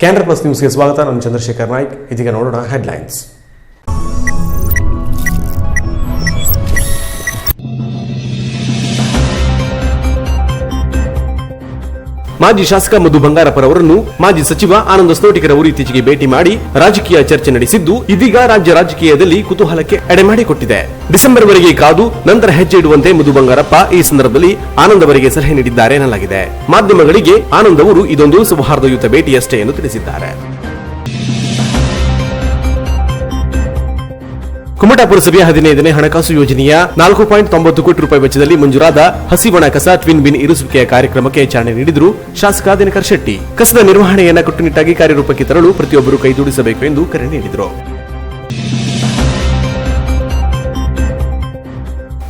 Canara plus ನ್ಯೂಸ್ಗೆ ಸ್ವಾಗತ. ನಾನು ಚಂದ್ರಶೇಖರ್ ನಾಯ್ಕ್. ಇದೀಗ ನೋಡೋಣ ಹೆಡ್ಲೈನ್ಸ್. ಮಾಜಿ ಶಾಸಕ ಮಧು ಬಂಗಾರಪ್ಪರವರನ್ನು ಮಾಜಿ ಸಚಿವ ಆನಂದ ಸ್ನೋಟಿಕರ್ ಅವರು ಇತ್ತೀಚೆಗೆ ಭೇಟಿ ಮಾಡಿ ರಾಜಕೀಯ ಚರ್ಚೆ ನಡೆಸಿದ್ದು, ಇದೀಗ ರಾಜ್ಯ ರಾಜಕೀಯದಲ್ಲಿ ಕುತೂಹಲಕ್ಕೆ ಎಡೆಮಾಡಿಕೊಟ್ಟಿದೆ. ಡಿಸೆಂಬರ್ ವರೆಗೆ ಕಾದು ನಂತರ ಹೆಜ್ಜೆ ಇಡುವಂತೆ ಮಧು ಬಂಗಾರಪ್ಪ ಈ ಸಂದರ್ಭದಲ್ಲಿ ಆನಂದ್ ಅವರಿಗೆ ಸಲಹೆ ನೀಡಿದ್ದಾರೆ ಎನ್ನಲಾಗಿದೆ. ಮಾಧ್ಯಮಗಳಿಗೆ ಆನಂದ್ ಅವರು ಇದೊಂದು ಸೌಹಾರ್ದಯುತ ಭೇಟಿಯಷ್ಟೇ ಎಂದು ತಿಳಿಸಿದ್ದಾರೆ. ಕುಮಟಾ ಪುರಸಭೆಯ 15ನೇ ಹಣಕಾಸು ಯೋಜನೆಯ 4.90 ಕೋಟಿ ರೂಪಾಯಿ ವೆಚ್ಚದಲ್ಲಿ ಮಂಜೂರಾದ ಹಸಿವಣ ಕಸ ಟ್ವಿನ್ ಬಿನ್ ಇರಿಸುವಿಕೆಯ ಕಾರ್ಯಕ್ರಮಕ್ಕೆ ಚಾಲನೆ ನೀಡಿದರು ಶಾಸಕ ದಿನಕರ್ ಶೆಟ್ಟಿ. ಕಸದ ನಿರ್ವಹಣೆಯನ್ನು ಕಟ್ಟುನಿಟ್ಟಾಗಿ ಕಾರ್ಯರೂಪಕ್ಕೆ ತರಲು ಪ್ರತಿಯೊಬ್ಬರು ಕೈಜೋಡಿಸಬೇಕು ಎಂದು ಕರೆ ನೀಡಿದರು.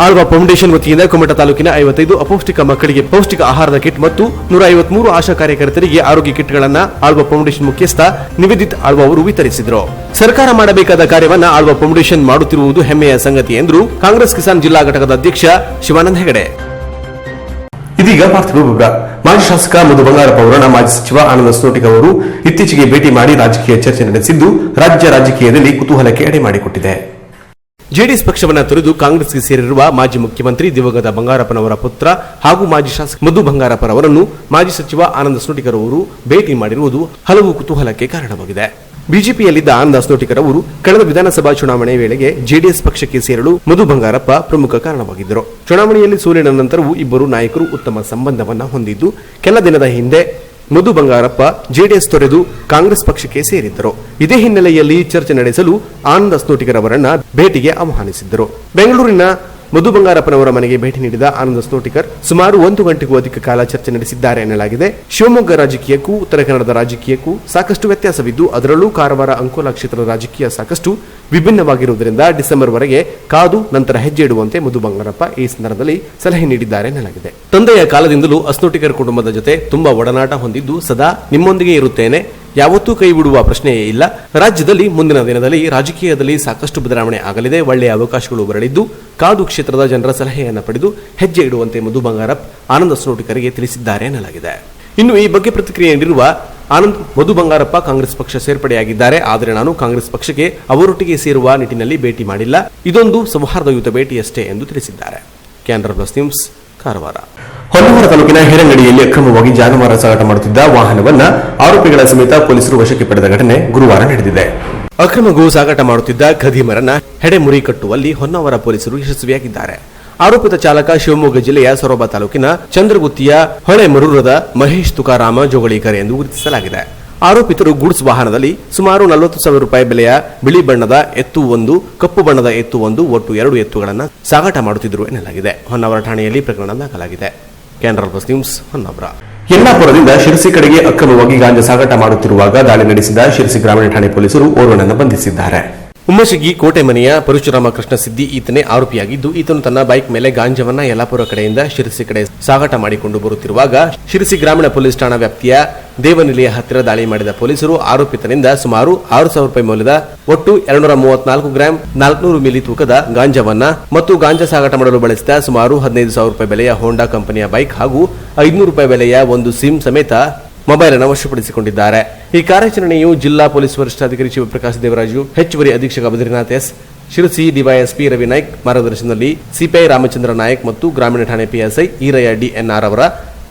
ಆಳ್ವಾ ಫೌಂಡೇಶನ್ ವತಿಯಿಂದ ಕುಮಟಾ ತಾಲೂಕಿನ 55 ಅಪೌಷ್ಟಿಕ ಮಕ್ಕಳಿಗೆ ಪೌಷ್ಟಿಕ ಆಹಾರದ ಕಿಟ್ ಮತ್ತು 153 ಆಶಾ ಕಾರ್ಯಕರ್ತರಿಗೆ ಆರೋಗ್ಯ ಕಿಟ್ಗಳನ್ನು ಆಳ್ವಾ ಫೌಂಡೇಶನ್ ಮುಖ್ಯಸ್ಥ ನಿವೇದಿತ್ ಆಳ್ವಾ ಅವರು ವಿತರಿಸಿದರು. ಸರ್ಕಾರ ಮಾಡಬೇಕಾದ ಕಾರ್ಯವನ್ನ ಆಳ್ವಾ ಫೌಂಡೇಶನ್ ಮಾಡುತ್ತಿರುವುದು ಹೆಮ್ಮೆಯ ಸಂಗತಿ ಎಂದರು ಕಾಂಗ್ರೆಸ್ ಕಿಸಾನ್ ಜಿಲ್ಲಾ ಘಟಕದ ಅಧ್ಯಕ್ಷ ಶಿವಾನಂದ ಹೆಗಡೆ. ಇದೀಗ ಪಾರ್ಥಿವ ವಿವರ. ಮಾಜಿ ಶಾಸಕ ಮಧು ಬಂಗಾರಪ್ಪ ಅವರನ್ನ ಮಾಜಿ ಸಚಿವ ಆನಂದ ಸ್ನೋಟಿಕರ್ ಅವರು ಇತ್ತೀಚೆಗೆ ಭೇಟಿ ಮಾಡಿ ರಾಜಕೀಯ ಚರ್ಚೆ ನಡೆಸಿದ್ದು, ರಾಜ್ಯ ರಾಜಕೀಯದಲ್ಲಿ ಕುತೂಹಲಕ್ಕೆ ಎಡೆ ಮಾಡಿಕೊಟ್ಟಿದೆ. ಜೆಡಿಎಸ್ ಪಕ್ಷವನ್ನು ತೊರೆದು ಕಾಂಗ್ರೆಸ್ಗೆ ಸೇರಿರುವ ಮಾಜಿ ಮುಖ್ಯಮಂತ್ರಿ ದಿವಂಗತ ಬಂಗಾರಪ್ಪನವರ ಪುತ್ರ ಹಾಗೂ ಮಾಜಿ ಶಾಸಕ ಮಧು ಬಂಗಾರಪ್ಪರವರನ್ನು ಮಾಜಿ ಸಚಿವ ಆನಂದ ಸ್ನೋಟಿಕರ್ ಅವರು ಭೇಟಿ ಮಾಡಿರುವುದು ಹಲವು ಕುತೂಹಲಕ್ಕೆ ಕಾರಣವಾಗಿದೆ. ಬಿಜೆಪಿಯಲ್ಲಿದ್ದ ಆನಂದ ಸ್ನೋಟಿಕರ್ ಅವರು ಕಳೆದ ವಿಧಾನಸಭಾ ಚುನಾವಣೆ ವೇಳೆಗೆ ಜೆಡಿಎಸ್ ಪಕ್ಷಕ್ಕೆ ಸೇರಲು ಮಧು ಬಂಗಾರಪ್ಪ ಪ್ರಮುಖ ಕಾರಣವಾಗಿದ್ದರು. ಚುನಾವಣೆಯಲ್ಲಿ ಸೋಲಿನ ನಂತರವೂ ಇಬ್ಬರು ನಾಯಕರು ಉತ್ತಮ ಸಂಬಂಧವನ್ನು ಹೊಂದಿದ್ದು, ಕೆಲ ದಿನದ ಹಿಂದೆ ಮಧು ಬಂಗಾರಪ್ಪ ಜೆಡಿಎಸ್ ತೊರೆದು ಕಾಂಗ್ರೆಸ್ ಪಕ್ಷಕ್ಕೆ ಸೇರಿದ್ದರು. ಇದೇ ಹಿನ್ನೆಲೆಯಲ್ಲಿ ಚರ್ಚೆ ನಡೆಸಲು ಆನಂದ ಸ್ನೋಟಿಕರ್ ಅವರನ್ನ ಭೇಟಿಗೆ ಆಹ್ವಾನಿಸಿದ್ದರು. ಬೆಂಗಳೂರಿನ ಮಧು ಬಂಗಾರಪ್ಪನವರ ಮನೆಗೆ ಭೇಟಿ ನೀಡಿದ ಆನಂದ ಸ್ನೋಟಿಕರ್ ಸುಮಾರು 1 ಗಂಟೆಗೂ ಅಧಿಕ ಕಾಲ ಚರ್ಚೆ ನಡೆಸಿದ್ದಾರೆ ಎನ್ನಲಾಗಿದೆ. ಶಿವಮೊಗ್ಗ ರಾಜಕೀಯಕ್ಕೂ ಉತ್ತರ ಕನ್ನಡದ ರಾಜಕೀಯಕ್ಕೂ ಸಾಕಷ್ಟು ವ್ಯತ್ಯಾಸವಿದ್ದು, ಅದರಲ್ಲೂ ಕಾರವಾರ ಅಂಕೋಲಾ ಕ್ಷೇತ್ರದ ರಾಜಕೀಯ ಸಾಕಷ್ಟು ವಿಭಿನ್ನವಾಗಿರುವುದರಿಂದ ಡಿಸೆಂಬರ್ ವರೆಗೆ ಕಾದು ನಂತರ ಹೆಜ್ಜೆ ಇಡುವಂತೆ ಮಧು ಬಂಗಾರಪ್ಪ ಈ ಸಂದರ್ಭದಲ್ಲಿ ಸಲಹೆ ನೀಡಿದ್ದಾರೆ ಎನ್ನಲಾಗಿದೆ. ತಂದೆಯ ಕಾಲದಿಂದಲೂ ಸ್ನೋಟಿಕರ್ ಕುಟುಂಬದ ಜೊತೆ ತುಂಬಾ ಒಡನಾಟ ಹೊಂದಿದ್ದು, ಸದಾ ನಿಮ್ಮೊಂದಿಗೆ ಇರುತ್ತೇನೆ, ಯಾವತ್ತೂ ಕೈ ಬಿಡುವ ಪ್ರಶ್ನೆಯೇ ಇಲ್ಲ. ರಾಜ್ಯದಲ್ಲಿ ಮುಂದಿನ ದಿನದಲ್ಲಿ ರಾಜಕೀಯದಲ್ಲಿ ಸಾಕಷ್ಟು ಬದಲಾವಣೆ ಆಗಲಿದೆ. ಒಳ್ಳೆಯ ಅವಕಾಶಗಳು ಬರಲಿದ್ದು, ಕಾದು ಕ್ಷೇತ್ರದ ಜನರ ಸಲಹೆಯನ್ನು ಪಡೆದು ಹೆಜ್ಜೆ ಇಡುವಂತೆ ಮಧು ಬಂಗಾರಪ್ಪ ಆನಂದ ಸ್ನೋಟಿಕರ್ಗೆ ತಿಳಿಸಿದ್ದಾರೆ ಎನ್ನಲಾಗಿದೆ. ಇನ್ನು ಈ ಬಗ್ಗೆ ಪ್ರತಿಕ್ರಿಯೆ ನೀಡಿರುವ ಆನಂದ್, ಮಧು ಬಂಗಾರಪ್ಪ ಕಾಂಗ್ರೆಸ್ ಪಕ್ಷ ಸೇರ್ಪಡೆಯಾಗಿದ್ದಾರೆ, ಆದರೆ ನಾನು ಕಾಂಗ್ರೆಸ್ ಪಕ್ಷಕ್ಕೆ ಅವರೊಟ್ಟಿಗೆ ಸೇರುವ ನಿಟ್ಟಿನಲ್ಲಿ ಭೇಟಿ ಮಾಡಿಲ್ಲ. ಇದೊಂದು ಸೌಹಾರ್ದಯುತ ಭೇಟಿಯಷ್ಟೇ ಎಂದು ತಿಳಿಸಿದ್ದಾರೆ. Canara plus news, Karwar. ಹೊನ್ನಾವರ ತಾಲೂಕಿನ ಹಿರಂಗಡಿಯಲ್ಲಿ ಅಕ್ರಮವಾಗಿ ಜಾನುವಾರು ಸಾಗಾಟ ಮಾಡುತ್ತಿದ್ದ ವಾಹನವನ್ನ ಆರೋಪಿಗಳ ಸಮೇತ ಪೊಲೀಸರು ವಶಕ್ಕೆ ಪಡೆದ ಘಟನೆ ಗುರುವಾರ ನಡೆದಿದೆ. ಅಕ್ರಮ ಗೋ ಸಾಗಾಟ ಮಾಡುತ್ತಿದ್ದ ಖದೀಮರನ್ನ ಹೆಡೆಮುರಿ ಕಟ್ಟುವಲ್ಲಿ ಹೊನ್ನಾವರ ಪೊಲೀಸರು ಯಶಸ್ವಿಯಾಗಿದ್ದಾರೆ. ಆರೋಪಿತ ಚಾಲಕ ಶಿವಮೊಗ್ಗ ಜಿಲ್ಲೆಯ ಸೊರಬ ತಾಲೂಕಿನ ಚಂದ್ರಗುತ್ತಿಯ ಹೊಳೆಮರೂರದ ಮಹೇಶ್ ತುಕಾರಾಮ ಜೋಗಳಿಕರ್ ಎಂದು ಗುರುತಿಸಲಾಗಿದೆ. ಆರೋಪಿತರು ಗೂಡ್ಸ್ ವಾಹನದಲ್ಲಿ ಸುಮಾರು 40,000 ರೂಪಾಯಿ ಬೆಲೆಯ ಬಿಳಿ ಬಣ್ಣದ ಎತ್ತು ಒಂದು, ಕಪ್ಪು ಬಣ್ಣದ ಎತ್ತು ಒಂದು, ಒಟ್ಟು 2 ಎತ್ತುಗಳನ್ನು ಸಾಗಾಟ ಮಾಡುತ್ತಿದ್ದರು ಎನ್ನಲಾಗಿದೆ. ಹೊನ್ನಾವರ ಠಾಣೆಯಲ್ಲಿ ಪ್ರಕರಣ ದಾಖಲಾಗಿದೆ. Canara plus news, Honnavar. ಯಲ್ಲಾಪುರದಿಂದ ಶಿರಸಿ ಕಡೆಗೆ ಅಕ್ರಮವಾಗಿ ಗಾಂಜಾ ಸಾಗಾಟ ಮಾಡುತ್ತಿರುವಾಗ ದಾಳಿ ನಡೆಸಿದ ಶಿರಸಿ ಗ್ರಾಮೀಣ ಠಾಣೆ ಪೊಲೀಸರು ಓರ್ವನನ್ನು ಬಂಧಿಸಿದ್ದಾರೆ. ಉಮ್ಮಶಗಿ ಕೋಟೆ ಮನೆಯ ಪರಶುರಾಮ ಕೃಷ್ಣ ಸಿದ್ದಿ ಈತನೇ ಆರೋಪಿಯಾಗಿದ್ದು, ಈತನು ತನ್ನ ಬೈಕ್ ಮೇಲೆ ಗಾಂಜಾವನ್ನ ಯಲ್ಲಾಪುರ ಕಡೆಯಿಂದ ಶಿರಸಿ ಕಡೆ ಸಾಗಾಟ ಮಾಡಿಕೊಂಡು ಬರುತ್ತಿರುವಾಗ ಶಿರಸಿ ಗ್ರಾಮೀಣ ಪೊಲೀಸ್ ಠಾಣಾ ವ್ಯಾಪ್ತಿಯ ದೇವನಿಲಿಯ ಹತ್ತಿರ ದಾಳಿ ಮಾಡಿದ ಪೊಲೀಸರು ಆರೋಪಿತನಿಂದ ಸುಮಾರು 6,000 ರೂಪಾಯಿ ಮೌಲ್ಯದ ಒಟ್ಟು 234 ಗ್ರಾಂ 400 ಮಿಲಿ ತೂಕದ ಗಾಂಜಾವನ್ನ ಮತ್ತು ಗಾಂಜಾ ಸಾಗಾಟ ಮಾಡಲು ಬಳಸಿದ ಸುಮಾರು 15,000 ರೂಪಾಯಿ ಬೆಲೆಯ ಹೋಂಡಾ ಕಂಪನಿಯ ಬೈಕ್ ಹಾಗೂ 500 ರೂಪಾಯಿ ಬೆಲೆಯ ಒಂದು ಸಿಮ್ ಸಮೇತ ಮೊಬೈಲ್ ಅನ್ನು ವಶಪಡಿಸಿಕೊಂಡಿದ್ದಾರೆ. ಈ ಕಾರ್ಯಾಚರಣೆಯು ಜಿಲ್ಲಾ ಪೊಲೀಸ್ ವರಿಷ್ಠಾಧಿಕಾರಿ ಶಿವಪ್ರಕಾಶ್ ದೇವರಾಜು, ಹೆಚ್ಚುವರಿ ಅಧೀಕ್ಷಕ ಬದ್ರಿನಾಥ್ ಎಸ್, ಶಿರಸಿ ಡಿವೈಎಸ್ಪಿ ರವಿ ನಾಯ್ಕ್ ಮಾರ್ಗದರ್ಶನದಲ್ಲಿ ಸಿಪಿಐ ರಾಮಚಂದ್ರ ನಾಯಕ್ ಮತ್ತು ಗ್ರಾಮೀಣ ಠಾಣೆ ಪಿಎಸ್ಐ ಈರಯ್ಯ ಡಿಎನ್ಆರ್ ಅವರ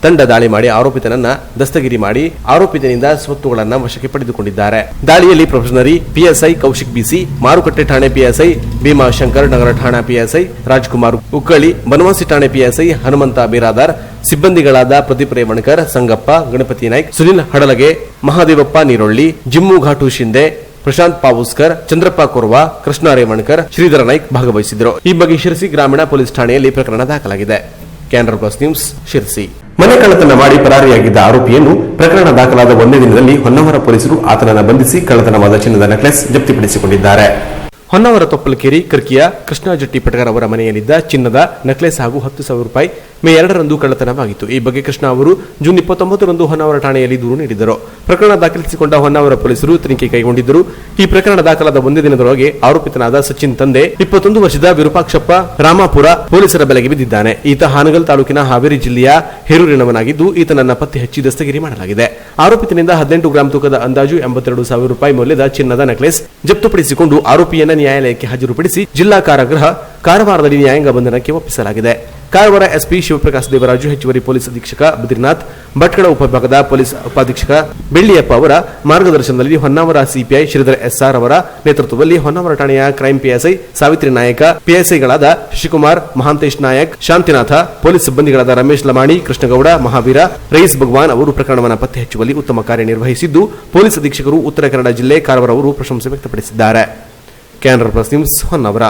ತಂಡ ದಾಳಿ ಮಾಡಿ ಆರೋಪಿತನನ್ನ ದಸ್ತಗಿರಿ ಮಾಡಿ ಆರೋಪಿತನಿಂದ ಸ್ವತ್ತುಗಳನ್ನು ವಶಕ್ಕೆ ಪಡೆದುಕೊಂಡಿದ್ದಾರೆ. ದಾಳಿಯಲ್ಲಿ ಪ್ರೊಫೆಷನರಿ ಪಿಎಸ್ಐ ಕೌಶಿಕ್ ಬಿಸಿ, ಮಾರುಕಟ್ಟೆ ಠಾಣೆ ಪಿಎಸ್ಐ ಭೀಮಾಶಂಕರ್, ನಗರ ಠಾಣಾ ಪಿಎಸ್ಐ ರಾಜ್ಕುಮಾರ್ ಉಕ್ಕಳಿ, ಬನವಾಸಿ ಠಾಣೆ ಪಿಎಸ್ಐ ಹನುಮಂತ ಬಿರಾದಾರ್, ಸಿಬ್ಬಂದಿಗಳಾದ ಪ್ರದೀಪ್ ರೇವಣ್ಕರ್, ಸಂಗಪ್ಪ, ಗಣಪತಿ ನಾಯ್ಕ್, ಸುನಿಲ್ ಹಡಲಗೆ, ಮಹಾದೇವಪ್ಪ ನೀರೊಳ್ಳಿ, ಜಿಮ್ಮು ಘಾಟು ಶಿಂದೆ, ಪ್ರಶಾಂತ್ ಪಾವುಸ್ಕರ್, ಚಂದ್ರಪ್ಪ ಕೊರ್ವಾ, ಕೃಷ್ಣ ರೇವಣ್ಕರ್, ಶ್ರೀಧರ ನಾಯ್ಕ್ ಭಾಗವಹಿಸಿದರು. ಈ ಬಗ್ಗೆ ಶಿರಸಿ ಗ್ರಾಮೀಣ ಪೊಲೀಸ್ ಠಾಣೆಯಲ್ಲಿ ಪ್ರಕರಣ ದಾಖಲಾಗಿದೆ. Canara plus news, Sirsi. ಮನೆ ಕಳ್ಳತನ ಮಾಡಿ ಪರಾರಿಯಾಗಿದ್ದ ಆರೋಪಿಯನ್ನು ಪ್ರಕರಣ ದಾಖಲಾದ ಒಂದೇ ದಿನದಲ್ಲಿ ಹೊನ್ನಾವರ ಪೊಲೀಸರು ಆತನನ್ನು ಬಂಧಿಸಿ ಕಳ್ಳತನವಾದ ಚಿನ್ನದ ನೆಕ್ಲೆಸ್ ಜಪ್ತಿಪಡಿಸಿಕೊಂಡಿದ್ದಾರೆ. ಹೊನ್ನಾವರ ತೊಪ್ಪಲಕೇರಿ ಕರ್ಕಿಯ ಕೃಷ್ಣ ಜಟ್ಟಿ ಪಟಗರ್ ಅವರ ಮನೆಯಲ್ಲಿದ್ದ ಚಿನ್ನದ ನೆಕ್ಲೆಸ್ ಹಾಗೂ 10,000 ರೂಪಾಯಿ ಮೇ 2ರಂದು ಕಳ್ಳತನವಾಗಿತ್ತು. ಈ ಬಗ್ಗೆ ಕೃಷ್ಣ ಅವರು ಜೂನ್ 29ರಂದು ಹೊನ್ನಾವರ ಠಾಣೆಯಲ್ಲಿ ದೂರು ನೀಡಿದ್ದರು. ಪ್ರಕರಣ ದಾಖಲಿಸಿಕೊಂಡ ಹೊನ್ನಾವರ ಪೊಲೀಸರು ತನಿಖೆ ಕೈಗೊಂಡಿದ್ದರು. ಈ ಪ್ರಕರಣ ದಾಖಲಾದ ಒಂದೇ ದಿನದೊಳಗೆ ಆರೋಪಿತನಾದ ಸಚಿನ್ ತಂದೆ 21 ವರ್ಷದ ವಿರೂಪಾಕ್ಷಪ್ಪ ರಾಮಾಪುರ ಪೊಲೀಸರ ಬಲೆಗೆ ಬಿದ್ದಿದ್ದಾನೆ. ಈತ ಹಾನಗಲ್ ತಾಲೂಕಿನ ಹಾವೇರಿ ಜಿಲ್ಲೆಯ ಹೇರೂರಿನವನಾಗಿದ್ದು ಈತನನ್ನ ಪತ್ತೆ ಹಚ್ಚಿ ದಸ್ತಗಿರಿ ಮಾಡಲಾಗಿದೆ. ಆರೋಪಿತನಿಂದ 18 ಗ್ರಾಂ ತೂಕದ ಅಂದಾಜು 82,000 ರೂಪಾಯಿ ಮೌಲ್ಯದ ಚಿನ್ನದ ನೆಕ್ಲೆಸ್ ಜಪ್ತುಪಡಿಸಿಕೊಂಡು ಆರೋಪಿಯನ್ನ ನ್ಯಾಯಾಲಯಕ್ಕೆ ಹಾಜರುಪಡಿಸಿ ಜಿಲ್ಲಾ ಕಾರಾಗೃಹ ಕಾರವಾರದಲ್ಲಿ ನ್ಯಾಯಾಂಗ ಬಂಧನಕ್ಕೆ ಒಪ್ಪಿಸಲಾಗಿದೆ. ಕಾರವಾರ ಎಸ್ಪಿ ಶಿವಪ್ರಕಾಶ್ ದೇವರಾಜು, ಹೆಚ್ಚುವರಿ ಪೊಲೀಸ್ ಅಧೀಕ್ಷಕ ಬದ್ರಿನಾಥ್, ಭಟ್ಕಳ ಉಪವಿಭಾಗದ ಪೊಲೀಸ್ ಉಪಾಧೀಕ್ಷಕ ಬೆಳ್ಳಿಯಪ್ಪ ಅವರ ಮಾರ್ಗದರ್ಶನದಲ್ಲಿ ಹೊನ್ನಾವರ ಸಿಪಿಐ ಶ್ರೀಧರ್ ಎಸ್ಆರ್ ಅವರ ನೇತೃತ್ವದಲ್ಲಿ ಹೊನ್ನಾವರ ಠಾಣೆಯ ಕ್ರೈಂ ಪಿಎಸ್ಐ ಸಾವಿತ್ರಿ ನಾಯಕ, ಪಿಎಸ್ಐಗಳಾದ ಶಶಿಕುಮಾರ್, ಮಹಾಂತೇಶ್ ನಾಯಕ್, ಶಾಂತಿನಾಥ, ಪೊಲೀಸ್ ಸಿಬ್ಬಂದಿಗಳಾದ ರಮೇಶ್ ಲಮಾಣಿ, ಕೃಷ್ಣಗೌಡ, ಮಹಾವೀರ, ರಯೀಸ್ ಭಗವಾನ್ ಅವರು ಪ್ರಕರಣವನ್ನು ಪತ್ತೆ ಹಚ್ಚುವಲ್ಲಿ ಉತ್ತಮ ಕಾರ್ಯನಿರ್ವಹಿಸಿದ್ದು ಪೊಲೀಸ್ ಅಧೀಕ್ಷಕರು ಉತ್ತರ ಕನ್ನಡ ಜಿಲ್ಲೆ ಕಾರವಾರ ಅವರು ಪ್ರಶಂಸೆ ವ್ಯಕ್ತಪಡಿಸಿದ್ದಾರೆ. Canara plus news Honnavar.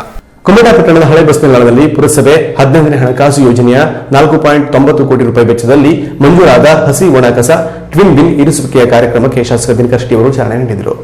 ಕುಮಟಾ ಪಟ್ಟಣದ ಹಳೆ ಬಸ್ ನಿಲ್ದಾಣದಲ್ಲಿ ಪುರಸಭೆ 15ನೇ ಹಣಕಾಸು ಯೋಜನೆಯ 4.90 ಕೋಟಿ ರೂಪಾಯಿ ವೆಚ್ಚದಲ್ಲಿ ಮಂಜೂರಾದ ಹಸಿ ಒಣ ಕಸ ಟ್ವಿನ್ ಬಿನ್ ಇರಿಸುವಿಕೆಯ ಕಾರ್ಯಕ್ರಮಕ್ಕೆ ಶಾಸಕ ದಿನಕರ್ ಶೆಟ್ಟಿ ಅವರು ಚಾಲನೆ ನೀಡಿದರು.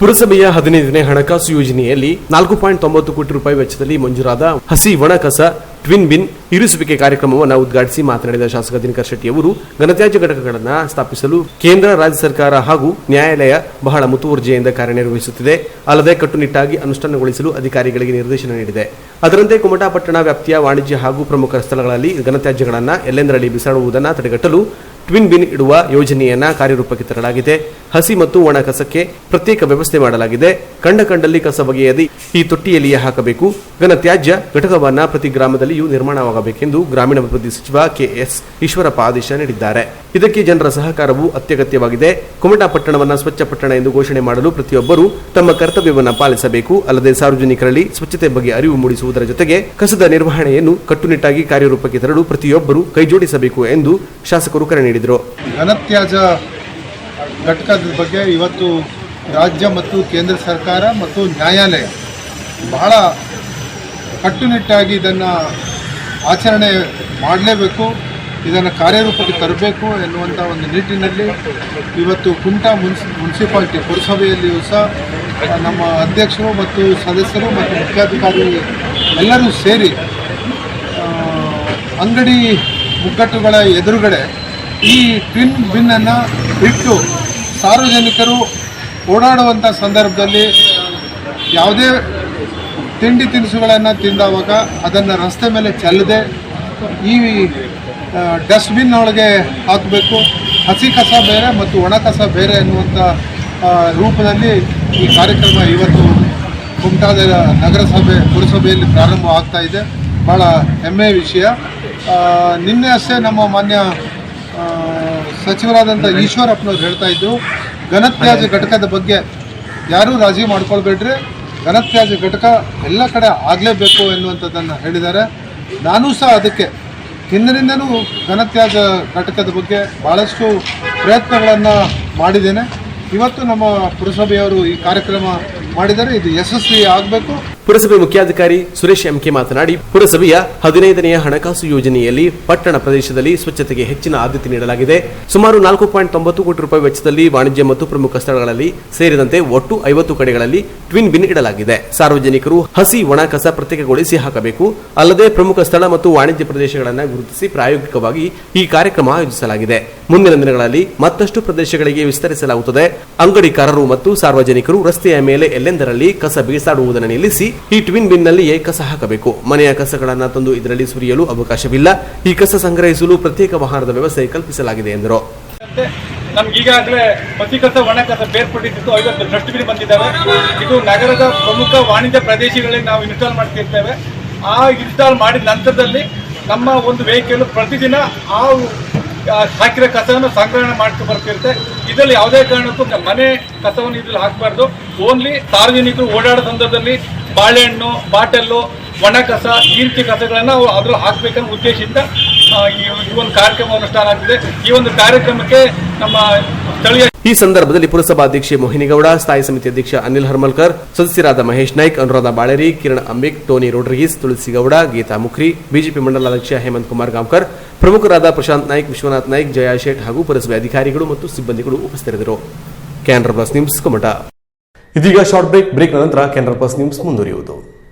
ಪುರಸಭೆಯ 15ನೇ ಹಣಕಾಸು ಯೋಜನೆಯಲ್ಲಿ 4.90 ಕೋಟಿ ರೂಪಾಯಿ ವೆಚ್ಚದಲ್ಲಿ ಮಂಜೂರಾದ ಹಸಿ ಒಣ ಕಸ ಟ್ವಿನ್ ಬಿನ್ ಇರಿಸುವಿಕೆ ಕಾರ್ಯಕ್ರಮವನ್ನು ಉದ್ಘಾಟಿಸಿ ಮಾತನಾಡಿದ ಶಾಸಕ ದಿನಕರ್ ಶೆಟ್ಟಿ ಅವರು, ಘನತ್ಯಾಜ್ಯ ಘಟಕಗಳನ್ನು ಸ್ಥಾಪಿಸಲು ಕೇಂದ್ರ, ರಾಜ್ಯ ಸರ್ಕಾರ ಹಾಗೂ ನ್ಯಾಯಾಲಯ ಬಹಳ ಮುತುವರ್ಜಿಯಿಂದ ಕಾರ್ಯನಿರ್ವಹಿಸುತ್ತಿದೆ. ಅಲ್ಲದೆ ಕಟ್ಟುನಿಟ್ಟಾಗಿ ಅನುಷ್ಠಾನಗೊಳಿಸಲು ಅಧಿಕಾರಿಗಳಿಗೆ ನಿರ್ದೇಶನ ನೀಡಿದೆ. ಅದರಂತೆ ಕುಮಟಾ ಪಟ್ಟಣ ವ್ಯಾಪ್ತಿಯ ವಾಣಿಜ್ಯ ಹಾಗೂ ಪ್ರಮುಖ ಸ್ಥಳಗಳಲ್ಲಿ ಘನತ್ಯಾಜ್ಯಗಳನ್ನು ಎಲ್ಲೆಂದರಲ್ಲಿ ಬಿಸಾಡುವುದನ್ನು ತಡೆಗಟ್ಟಲು ಟ್ವಿನ್ ಬಿನ್ ಇಡುವ ಯೋಜನೆಯನ್ನ ಕಾರ್ಯರೂಪಕ್ಕೆ ತರಲಾಗಿದೆ. ಹಸಿ ಮತ್ತು ಒಣ ಕಸಕ್ಕೆ ಪ್ರತ್ಯೇಕ ವ್ಯವಸ್ಥೆ ಮಾಡಲಾಗಿದೆ. ಕಂಡಲ್ಲಿ ಕಸ ಬಗೆಯದೆ ಈ ತೊಟ್ಟಿಯಲ್ಲಿಯೇ ಹಾಕಬೇಕು. ಘನತ್ಯಾಜ್ಯ ಘಟಕವನ್ನ ಪ್ರತಿ ಗ್ರಾಮದಲ್ಲಿಯೂ ನಿರ್ಮಾಣವಾಗಬೇಕೆಂದು ಗ್ರಾಮೀಣಾಭಿವೃದ್ಧಿ ಸಚಿವ ಕೆಎಸ್ ಈಶ್ವರಪ್ಪ ಆದೇಶ ನೀಡಿದ್ದಾರೆ. ಇದಕ್ಕೆ ಜನರ ಸಹಕಾರವು ಅತ್ಯಗತ್ಯವಾಗಿದೆ. ಕುಮಟಾ ಪಟ್ಟಣವನ್ನು ಸ್ವಚ್ಛ ಪಟ್ಟಣ ಎಂದು ಘೋಷಣೆ ಮಾಡಲು ಪ್ರತಿಯೊಬ್ಬರೂ ತಮ್ಮ ಕರ್ತವ್ಯವನ್ನು ಪಾಲಿಸಬೇಕು. ಅಲ್ಲದೆ ಸಾರ್ವಜನಿಕರಲ್ಲಿ ಸ್ವಚ್ಛತೆ ಬಗ್ಗೆ ಅರಿವು ಮೂಡಿಸುವುದರ ಜೊತೆಗೆ ಕಸದ ನಿರ್ವಹಣೆಯನ್ನು ಕಟ್ಟುನಿಟ್ಟಾಗಿ ಕಾರ್ಯರೂಪಕ್ಕೆ ತರಲು ಪ್ರತಿಯೊಬ್ಬರೂ ಕೈಜೋಡಿಸಬೇಕು ಎಂದು ಶಾಸಕರು ಕರೆ ನೀಡಿದರು. ಘನತ್ಯಾಜ್ಯ ಘಟಕದ ಬಗ್ಗೆ ಇವತ್ತು ರಾಜ್ಯ ಮತ್ತು ಕೇಂದ್ರ ಸರ್ಕಾರ ಮತ್ತು ನ್ಯಾಯಾಲಯ ಬಹಳ ಕಟ್ಟುನಿಟ್ಟಾಗಿ ಇದನ್ನು ಆಚರಣೆ ಮಾಡಲೇಬೇಕು, ಇದನ್ನು ಕಾರ್ಯರೂಪಕ್ಕೆ ತರಬೇಕು ಎನ್ನುವಂಥ ಒಂದು ನಿಟ್ಟಿನಲ್ಲಿ ಇವತ್ತು ಕುಮಟಾ ಮುನ್ಸಿಪಾಲ್ಟಿ ಪುರಸಭೆಯಲ್ಲಿಯೂ ಸಹ ನಮ್ಮ ಅಧ್ಯಕ್ಷರು ಮತ್ತು ಸದಸ್ಯರು ಮತ್ತು ಮುಖ್ಯಾಧಿಕಾರಿ ಎಲ್ಲರೂ ಸೇರಿ ಅಂಗಡಿ ಮುಗ್ಗಟ್ಟುಗಳ ಎದುರುಗಡೆ ಈ ಟ್ವಿನ್ ಬಿನ್ನನ್ನು ಇಟ್ಟು ಸಾರ್ವಜನಿಕರು ಓಡಾಡುವಂಥ ಸಂದರ್ಭದಲ್ಲಿ ಯಾವುದೇ ತಿಂಡಿ ತಿನಿಸುಗಳನ್ನು ತಿಂದವಾಗ ಅದನ್ನು ರಸ್ತೆ ಮೇಲೆ ಚೆಲ್ಲದೆ ಈ ಡಸ್ಟ್ಬಿನ್ ಒಳಗೆ ಹಾಕಬೇಕು. ಹಸಿ ಕಸ ಬೇರೆ ಮತ್ತು ಒಣ ಕಸ ಬೇರೆ ಎನ್ನುವಂಥ ರೂಪದಲ್ಲಿ ಈ ಕಾರ್ಯಕ್ರಮ ಇವತ್ತು ಕುಮಟಾದ ನಗರಸಭೆ ಪುರಸಭೆಯಲ್ಲಿ ಪ್ರಾರಂಭ ಆಗ್ತಾ ಇದೆ. ಭಾಳ ಹೆಮ್ಮೆಯ ವಿಷಯ. ನಿನ್ನೆ ಅಷ್ಟೇ ನಮ್ಮ ಮಾನ್ಯ ಸಚಿವರಾದಂಥ ಈಶ್ವರಪ್ಪನವ್ರು ಹೇಳ್ತಾ ಇದ್ರು, ಘನತ್ಯಾಜ್ಯ ಘಟಕದ ಬಗ್ಗೆ ಯಾರೂ ರಾಜಿ ಮಾಡ್ಕೊಳ್ಬೇಡ್ರಿ, ಘನತ್ಯಾಜ್ಯ ಘಟಕ ಎಲ್ಲ ಕಡೆ ಆಗಲೇಬೇಕು ಎನ್ನುವಂಥದ್ದನ್ನು ಹೇಳಿದ್ದಾರೆ. ನಾನೂ ಸಹ ಅದಕ್ಕೆ ಹಿಂದಿನಿಂದನೂ ಘನತ್ಯಾಜ್ಯ ಘಟಕದ ಬಗ್ಗೆ ಭಾಳಷ್ಟು ಪ್ರಯತ್ನಗಳನ್ನು ಮಾಡಿದ್ದೇನೆ. ಇವತ್ತು ನಮ್ಮ ಪುರಸಭೆಯವರು ಈ ಕಾರ್ಯಕ್ರಮ ಮಾಡಿದರೆ ಇದು ಯಶಸ್ವಿ ಆಗಬೇಕು. ಪುರಸಭೆ ಮುಖ್ಯಾಧಿಕಾರಿ ಸುರೇಶ್ ಎಂಕೆ ಮಾತನಾಡಿ, ಪುರಸಭೆಯ 15ನೇ ಹಣಕಾಸು ಯೋಜನೆಯಲ್ಲಿ ಪಟ್ಟಣ ಪ್ರದೇಶದಲ್ಲಿ ಸ್ವಚ್ಛತೆಗೆ ಹೆಚ್ಚಿನ ಆದ್ಯತೆ ನೀಡಲಾಗಿದೆ. ಸುಮಾರು 4.90 ಕೋಟಿ ರೂಪಾಯಿ ವೆಚ್ಚದಲ್ಲಿ ವಾಣಿಜ್ಯ ಮತ್ತು ಪ್ರಮುಖ ಸ್ಥಳಗಳಲ್ಲಿ ಸೇರಿದಂತೆ ಒಟ್ಟು 50 ಕಡೆಗಳಲ್ಲಿ ಟ್ವಿನ್ ಬಿನ್ ಇಡಲಾಗಿದೆ. ಸಾರ್ವಜನಿಕರು ಹಸಿ ಒಣ ಕಸ ಪ್ರತ್ಯೇಕಗೊಳಿಸಿ ಹಾಕಬೇಕು. ಅಲ್ಲದೆ ಪ್ರಮುಖ ಸ್ಥಳ ಮತ್ತು ವಾಣಿಜ್ಯ ಪ್ರದೇಶಗಳನ್ನು ಗುರುತಿಸಿ ಪ್ರಾಯೋಗಿಕವಾಗಿ ಈ ಕಾರ್ಯಕ್ರಮ ಆಯೋಜಿಸಲಾಗಿದೆ. ಮುಂದಿನ ದಿನಗಳಲ್ಲಿ ಮತ್ತಷ್ಟು ಪ್ರದೇಶಗಳಿಗೆ ವಿಸ್ತರಿಸಲಾಗುತ್ತದೆ. ಅಂಗಡಿಕಾರರು ಮತ್ತು ಸಾರ್ವಜನಿಕರು ರಸ್ತೆಯ ಮೇಲೆ ಎಲ್ಲೆಂದರಲ್ಲಿ ಕಸ ಬೀಸಾಡುವುದನ್ನು ನಿಲ್ಲಿಸಿ ಈ ಟ್ವಿನ್ ಬಿನ್ ನಲ್ಲಿಯೇ ಕಸ ಹಾಕಬೇಕು. ಮನೆಯ ಕಸಗಳನ್ನು ತಂದು ಇದರಲ್ಲಿ ಸುರಿಯಲು ಅವಕಾಶವಿಲ್ಲ. ಈ ಕಸ ಸಂಗ್ರಹಿಸಲು ಪ್ರತ್ಯೇಕ ವಾಹನದ ವ್ಯವಸ್ಥೆ ಕಲ್ಪಿಸಲಾಗಿದೆ ಎಂದರು. ನಮ್ಗೆ ಈಗಾಗಲೇ ಹಸಿ ಕಸ ಒಣ ಕಸ ಬೇರ್ಪಟ್ಟಿದ್ದು 50 ಡಸ್ಟ್ಬಿನ್ ಬಂದಿದ್ದಾವೆ. ಇದು ನಗರದ ಪ್ರಮುಖ ವಾಣಿಜ್ಯ ಪ್ರದೇಶಗಳಲ್ಲಿ ನಾವು ಇನ್ಸ್ಟಾಲ್ ಮಾಡ್ತಿರ್ತೇವೆ. ಆ ಇನ್ಸ್ಟಾಲ್ ಮಾಡಿದ ನಂತರದಲ್ಲಿ ನಮ್ಮ ಒಂದು ವೆಹಿಕಲ್ ಪ್ರತಿದಿನ ಆ ಹಾಕಿರೋ ಕಸವನ್ನು ಸಂಗ್ರಹಣೆ ಮಾಡ್ಕೊಂಡು ಬರ್ತಿರುತ್ತೆ. ಇದರಲ್ಲಿ ಯಾವುದೇ ಕಾರಣಕ್ಕೂ ಮನೆ ಕಸವನ್ನು ಇದರಲ್ಲಿ ಹಾಕಬಾರ್ದು. ಓನ್ಲಿ ಸಾರ್ವಜನಿಕರು ಓಡಾಡೋ ಸಂದರ್ಭದಲ್ಲಿ ಬಾಳೆಹಣ್ಣು, ಬಾಟಲ್ಲು, ಒಣ ಕಸ, ಈ ರೀತಿ ಕಸಗಳನ್ನು ಅದ್ರಲ್ಲಿ ಹಾಕಬೇಕನ್ನೋ ಉದ್ದೇಶದಿಂದ ಈ ಒಂದು ಕಾರ್ಯಕ್ರಮ ಅನುಷ್ಠಾನ ಆಗ್ತಿದೆ. ಈ ಒಂದು ಕಾರ್ಯಕ್ರಮಕ್ಕೆ ನಮ್ಮ ಸ್ಥಳೀಯ ಈ ಸಂದರ್ಭದಲ್ಲಿ ಪುರಸಭಾಧ್ಯಕ್ಷೆ ಮೋಹಿನಿಗೌಡ, ಸ್ಥಾಯಿ ಸಮಿತಿ ಅಧ್ಯಕ್ಷ ಅನಿಲ್ ಹರ್ಮಲ್ಕರ್, ಸದಸ್ಯರಾದ ಮಹೇಶ್ ನಾಯ್ಕ್, ಅನುರಾಧ ಬಾಳೇರಿ, ಕಿರಣ್ ಅಂಬಿಕ್, ಟೋನಿ ರೋಡ್ರಿಗೀಸ್, ತುಳಸಿಗೌಡ, ಗೀತಾ ಮುಖ್ರಿ, ಬಿಜೆಪಿ ಮಂಡಲಾಧ್ಯಕ್ಷ ಹೇಮಂತ್ ಕುಮಾರ್ ಗಾಂವ್ಕರ್, ಪ್ರಮುಖರಾದ ಪ್ರಶಾಂತ್ ನಾಯ್ಕ್, ವಿಶ್ವನಾಥ್ ನಾಯ್ಕ್, ಜಯಾ ಶೇಟ್ ಹಾಗೂ ಪುರಸಭೆ ಅಧಿಕಾರಿಗಳು ಮತ್ತು ಸಿಬ್ಬಂದಿಗಳು ಉಪಸ್ಥಿತರಿದ್ದರು. Canara plus news Kumta. ಇದೀಗ ಶಾರ್ಟ್ ಬ್ರೇಕ್. ನಂತರ ಕ್ಯಾನರಾ ಪ್ಲಸ್ ನ್ಯೂಸ್ ಮುಂದುವರಿಯುವುದು.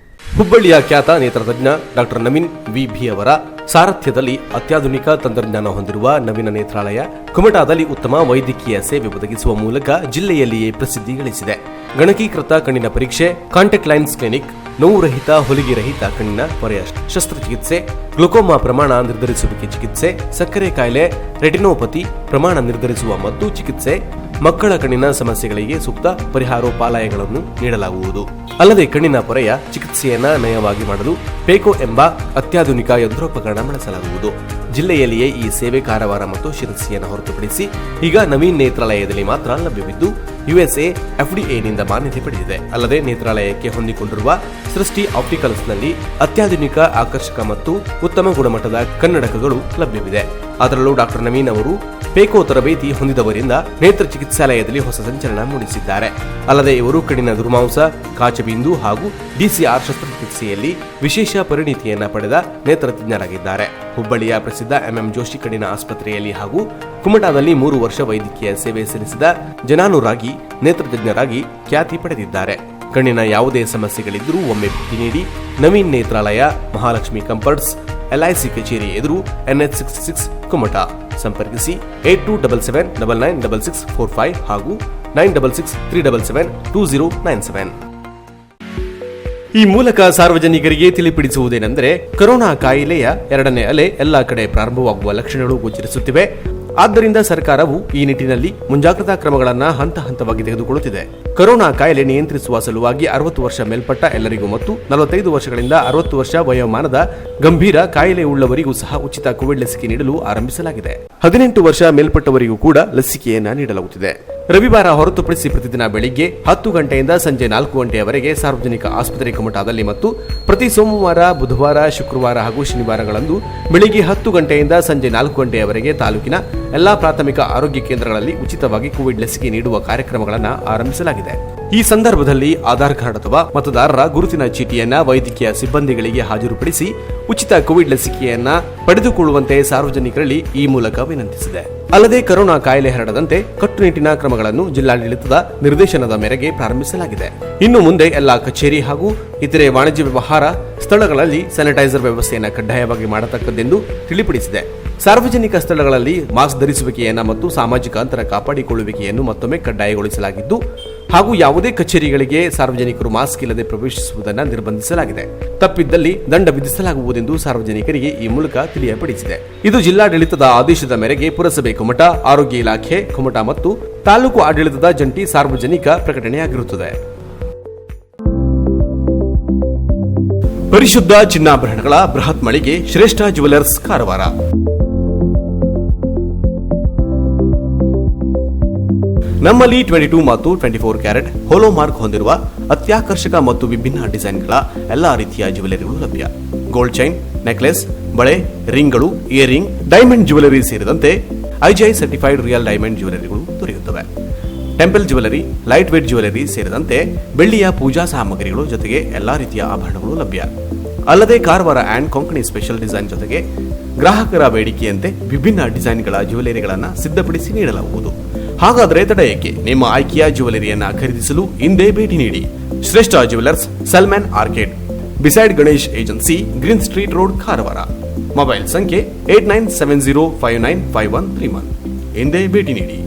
ಹುಬ್ಬಳ್ಳಿಯ ಖ್ಯಾತ ನೇತ್ರತಜ್ಞ ಡಾಕ್ಟರ್ ನವೀನ್ ವಿ ಅವರ ಸಾರಥ್ಯದಲ್ಲಿ ಅತ್ಯಾಧುನಿಕ ತಂತ್ರಜ್ಞಾನ ಹೊಂದಿರುವ ನವೀನ ನೇತ್ರಾಲಯ ಕುಮಟಾದಲ್ಲಿ ಉತ್ತಮ ವೈದ್ಯಕೀಯ ಸೇವೆ ಒದಗಿಸುವ ಮೂಲಕ ಜಿಲ್ಲೆಯಲ್ಲಿಯೇ ಪ್ರಸಿದ್ಧಿ ಗಳಿಸಿದೆ. ಗಣಕೀಕೃತ ಕಣ್ಣಿನ ಪರೀಕ್ಷೆ, ಕಾಂಟ್ಯಾಕ್ಟ್ ಲೈನ್ಸ್ ಕ್ಲಿನಿಕ್, ನೋವು-ರಹಿತ, ಹೊಲಿಗೆ ರಹಿತ ಕಣ್ಣಿನ ಪೊರೆಯ ಶಸ್ತ್ರಚಿಕಿತ್ಸೆ, ಗ್ಲುಕೋಮಾ ಪ್ರಮಾಣ ನಿರ್ಧರಿಸುವಿಕೆ ಚಿಕಿತ್ಸೆ, ಸಕ್ಕರೆ ಕಾಯಿಲೆ, ರೆಟಿನೋಪತಿ ಪ್ರಮಾಣ ನಿರ್ಧರಿಸುವ ಮತ್ತು ಚಿಕಿತ್ಸೆ, ಮಕ್ಕಳ ಕಣ್ಣಿನ ಸಮಸ್ಯೆಗಳಿಗೆ ಸೂಕ್ತ ಪರಿಹಾರೋಪಾಲಯಗಳನ್ನು ನೀಡಲಾಗುವುದು. ಅಲ್ಲದೆ ಕಣ್ಣಿನ ಪೊರೆಯ ಚಿಕಿತ್ಸೆಯನ್ನ ನಯವಾಗಿ ಮಾಡಲು ಪೇಕೋ ಎಂಬ ಅತ್ಯಾಧುನಿಕ ಯಂತ್ರೋಪಕರಣ ಬಳಸಲಾಗುವುದು. ಜಿಲ್ಲೆಯಲ್ಲಿಯೇ ಈ ಸೇವೆ ಕಾರವಾರ ಮತ್ತು ಶಿರಸಿಯನ್ನು ಹೊರತುಪಡಿಸಿ ಈಗ ನವೀನ್ ನೇತ್ರಾಲಯದಲ್ಲಿ ಮಾತ್ರ ಲಭ್ಯವಿದ್ದು ಯುಎಸ್ಎ ಎಫ್ಡಿಎನಿಂದ ಮಾನ್ಯತೆ ಪಡೆದಿದೆ. ಅಲ್ಲದೆ ನೇತ್ರಾಲಯಕ್ಕೆ ಹೊಂದಿಕೊಂಡಿರುವ ಸೃಷ್ಟಿ ಆಪ್ಟಿಕಲ್ಸ್ನಲ್ಲಿ ಅತ್ಯಾಧುನಿಕ, ಆಕರ್ಷಕ ಮತ್ತು ಉತ್ತಮ ಗುಣಮಟ್ಟದ ಕನ್ನಡಕಗಳು ಲಭ್ಯವಿದೆ. ಅದರಲ್ಲೂ ಡಾಕ್ಟರ್ ನವೀನ್ ಅವರು ಪೇಕೋ ತರಬೇತಿ ಹೊಂದಿದವರಿಂದ ನೇತ್ರ ಚಿಕಿತ್ಸಾಲಯದಲ್ಲಿ ಹೊಸ ಸಂಚಲನ ಮೂಡಿಸಿದ್ದಾರೆ. ಅಲ್ಲದೆ ಇವರು ಕಣ್ಣಿನ ದುರ್ಮಾಂಸ, ಕಾಚಬಿಂದು ಹಾಗೂ ಡಿಸಿಆರ್ ಶಸ್ತ್ರಚಿಕಿತ್ಸೆಯಲ್ಲಿ ವಿಶೇಷ ಪರಿಣಿತಿಯನ್ನ ಪಡೆದ ನೇತ್ರತಜ್ಞರಾಗಿದ್ದಾರೆ. ಹುಬ್ಬಳ್ಳಿಯ ಪ್ರಸಿದ್ಧ ಎಂಎಂ ಜೋಶಿ ಕಣ್ಣಿನ ಆಸ್ಪತ್ರೆಯಲ್ಲಿ ಹಾಗೂ ಕುಮಟಾದಲ್ಲಿ 3 ವರ್ಷ ವೈದ್ಯಕೀಯ ಸೇವೆ ಸಲ್ಲಿಸಿದ ಜನಾನುರಾಗಿ ನೇತ್ರತಜ್ಞರಾಗಿ ಖ್ಯಾತಿ ಪಡೆದಿದ್ದಾರೆ. ಕಣ್ಣಿನ ಯಾವುದೇ ಸಮಸ್ಯೆಗಳಿದ್ದರೂ ಒಮ್ಮೆ ಭೇಟಿ ನೀಡಿ. ನವೀನ್ ನೇತ್ರಾಲಯ, ಮಹಾಲಕ್ಷ್ಮಿ ಕಂಫರ್ಟ್ಸ್, LIC ಕಚೇರಿ ಎದುರು, NH66 ಕುಮಟಾ. ಸಂಪರ್ಕಿಸಿ 8277996645 ಹಾಗೂ 9663772097. ಈ ಮೂಲಕ ಸಾರ್ವಜನಿಕರಿಗೆ ತಿಳಿಪಡಿಸುವುದೇನೆಂದರೆ, ಕೊರೋನಾ ಕಾಯಿಲೆಯ 2ನೇ ಅಲೆ ಎಲ್ಲಾ ಕಡೆ ಪ್ರಾರಂಭವಾಗುವ ಲಕ್ಷಣಗಳು ಗೋಚರಿಸುತ್ತಿವೆ. ಆದ್ದರಿಂದ ಸರ್ಕಾರವು ಈ ನಿಟ್ಟಿನಲ್ಲಿ ಮುಂಜಾಗ್ರತಾ ಕ್ರಮಗಳನ್ನು ಹಂತ ಹಂತವಾಗಿ ತೆಗೆದುಕೊಳ್ಳುತ್ತಿದೆ. ಕೊರೋನಾ ಕಾಯಿಲೆ ನಿಯಂತ್ರಿಸುವ ಸಲುವಾಗಿ 60 ವರ್ಷ ಮೇಲ್ಪಟ್ಟ ಎಲ್ಲರಿಗೂ ಮತ್ತು 45 ವರ್ಷಗಳಿಂದ 60 ವರ್ಷ ವಯೋಮಾನದ ಗಂಭೀರ ಕಾಯಿಲೆ ಉಳ್ಳವರಿಗೂ ಸಹ ಉಚಿತ ಕೋವಿಡ್ ಲಸಿಕೆ ನೀಡಲು ಆರಂಭಿಸಲಾಗಿದೆ. 18 ವರ್ಷ ಮೇಲ್ಪಟ್ಟವರಿಗೂ ಕೂಡ ಲಸಿಕೆಯನ್ನ ನೀಡಲಾಗುತ್ತಿದೆ. ರವಿವಾರ ಹೊರತುಪಡಿಸಿ ಪ್ರತಿದಿನ ಬೆಳಿಗ್ಗೆ 10 ಗಂಟೆಯಿಂದ ಸಂಜೆ 4 ಗಂಟೆಯವರೆಗೆ ಸಾರ್ವಜನಿಕ ಆಸ್ಪತ್ರೆ ಕುಮಟಾದಲ್ಲಿ ಮತ್ತು ಪ್ರತಿ ಸೋಮವಾರ, ಬುಧವಾರ, ಶುಕ್ರವಾರ ಹಾಗೂ ಶನಿವಾರಗಳಂದು ಬೆಳಿಗ್ಗೆ 10 ಗಂಟೆಯಿಂದ ಸಂಜೆ 4 ಗಂಟೆಯವರೆಗೆ ತಾಲೂಕಿನ ಎಲ್ಲಾ ಪ್ರಾಥಮಿಕ ಆರೋಗ್ಯ ಕೇಂದ್ರಗಳಲ್ಲಿ ಉಚಿತವಾಗಿ ಕೋವಿಡ್ ಲಸಿಕೆ ನೀಡುವ ಕಾರ್ಯಕ್ರಮಗಳನ್ನು ಆರಂಭಿಸಲಾಗಿದೆ. ಈ ಸಂದರ್ಭದಲ್ಲಿ ಆಧಾರ್ ಕಾರ್ಡ್ ಅಥವಾ ಮತದಾರರ ಗುರುತಿನ ಚೀಟಿಯನ್ನ ವೈದ್ಯಕೀಯ ಸಿಬ್ಬಂದಿಗಳಿಗೆ ಹಾಜರುಪಡಿಸಿ ಉಚಿತ ಕೋವಿಡ್ ಲಸಿಕೆಯನ್ನ ಪಡೆದುಕೊಳ್ಳುವಂತೆ ಸಾರ್ವಜನಿಕರಲ್ಲಿ ಈ ಮೂಲಕ ವಿನಂತಿಸಿದೆ. ಅಲ್ಲದೆ ಕೊರೋನಾ ಕಾಯಿಲೆ ಹರಡದಂತೆ ಕಟ್ಟುನಿಟ್ಟಿನ ಕ್ರಮಗಳನ್ನು ಜಿಲ್ಲಾಡಳಿತದ ನಿರ್ದೇಶನದ ಮೇರೆಗೆ ಪ್ರಾರಂಭಿಸಲಾಗಿದೆ. ಇನ್ನು ಮುಂದೆ ಎಲ್ಲಾ ಕಚೇರಿ ಹಾಗೂ ಇತರೆ ವಾಣಿಜ್ಯ ವ್ಯವಹಾರ ಸ್ಥಳಗಳಲ್ಲಿ ಸ್ಯಾನಿಟೈಸರ್ ವ್ಯವಸ್ಥೆಯನ್ನು ಕಡ್ಡಾಯವಾಗಿ ಮಾಡತಕ್ಕದ್ದೆಂದು ತಿಳಿಪಡಿಸಿದೆ. ಸಾರ್ವಜನಿಕ ಸ್ಥಳಗಳಲ್ಲಿ ಮಾಸ್ಕ್ ಧರಿಸುವಿಕೆಯನ್ನ ಮತ್ತು ಸಾಮಾಜಿಕ ಅಂತರ ಕಾಪಾಡಿಕೊಳ್ಳುವಿಕೆಯನ್ನು ಮತ್ತೊಮ್ಮೆ ಕಡ್ಡಾಯಗೊಳಿಸಲಾಗಿದ್ದು ಹಾಗೂ ಯಾವುದೇ ಕಚೇರಿಗಳಿಗೆ ಸಾರ್ವಜನಿಕರು ಮಾಸ್ಕ್ ಇಲ್ಲದೆ ಪ್ರವೇಶಿಸುವುದನ್ನು ನಿರ್ಬಂಧಿಸಲಾಗಿದೆ. ತಪ್ಪಿದ್ದಲ್ಲಿ ದಂಡ ವಿಧಿಸಲಾಗುವುದೆಂದು ಸಾರ್ವಜನಿಕರಿಗೆ ಈ ಮೂಲಕ ತಿಳಿಯಪಡಿಸಿದೆ. ಇದು ಜಿಲ್ಲಾಡಳಿತದ ಆದೇಶದ ಮೇರೆಗೆ ಪುರಸಭೆ ಕುಮಟಾ, ಆರೋಗ್ಯ ಇಲಾಖೆ ಕುಮಟಾ ಮತ್ತು ತಾಲೂಕು ಆಡಳಿತದ ಜಂಟಿ ಸಾರ್ವಜನಿಕ ಪ್ರಕಟಣೆಯಾಗಿರುತ್ತದೆ. ಪರಿಶುದ್ಧ ಚಿನ್ನಾಭರಣಗಳ ಬೃಹತ್ ಮಳಿಗೆ ಶ್ರೇಷ್ಠ ಜುವೆಲರ್ಸ್ ಕಾರವಾರ. ನಮ್ಮಲ್ಲಿ 22 ಮತ್ತು 24 ಕ್ಯಾರೆಟ್ ಹೋಲೋ ಮಾರ್ಕ್ ಹೊಂದಿರುವ ಅತ್ಯಾಕರ್ಷಕ ಮತ್ತು ವಿಭಿನ್ನ ಡಿಸೈನ್ಗಳ ಎಲ್ಲಾ ರೀತಿಯ ಜ್ಯುವೆಲರಿಗಳು ಲಭ್ಯ. ಗೋಲ್ಡ್ ಚೈನ್, ನೆಕ್ಲೆಸ್, ಬಳೆ, ರಿಂಗ್ಗಳು, ಇಯರಿಂಗ್, ಡೈಮಂಡ್ ಜ್ಯುವೆಲರಿ ಸೇರಿದಂತೆ IGI ಸರ್ಟಿಫೈಡ್ ರಿಯಲ್ ಡೈಮಂಡ್ ಜ್ಯುವೆಲರಿಗಳು ದೊರೆಯುತ್ತವೆ. Temple jewellery, light weight jewellery ಸೇರಿದಂತೆ ಬೆಳ್ಳಿಯ ಪೂಜಾ ಸಾಮಗ್ರಿಗಳು ಜೊತೆಗೆ ಎಲ್ಲಾ ರೀತಿಯ ಆಭರಣಗಳು ಲಭ್ಯ. ಅಲ್ಲದೆ Karwar and Konkani special design ಜೊತೆಗೆ ಗ್ರಾಹಕರ ಬೇಡಿಕೆಯಂತೆ ವಿಭಿನ್ನ ಡಿಸೈನ್ಗಳ ಜ್ಯುವೆಲರಿಗಳನ್ನು ಸಿದ್ಧಪಡಿಸಿ ನೀಡಲಾಗುವುದು. ಹಾಗಾದರೆ ತಡ ಏಕೆ? ನಿಮ್ಮ ಆಯ್ಕೆಯ ಜ್ಯುವೆಲರಿಯನ್ನ ಖರೀದಿಸಲು ಹಿಂದೆ ಭೇಟಿ ನೀಡಿ. ಶ್ರೇಷ್ಠ jewellers, Salman arcade, beside Ganesh agency, green street road, Karwar. Mobile ಸಂಖ್ಯೆ 8970595131. ಹಿಂದೆ ಭೇಟಿ ನೀಡಿ.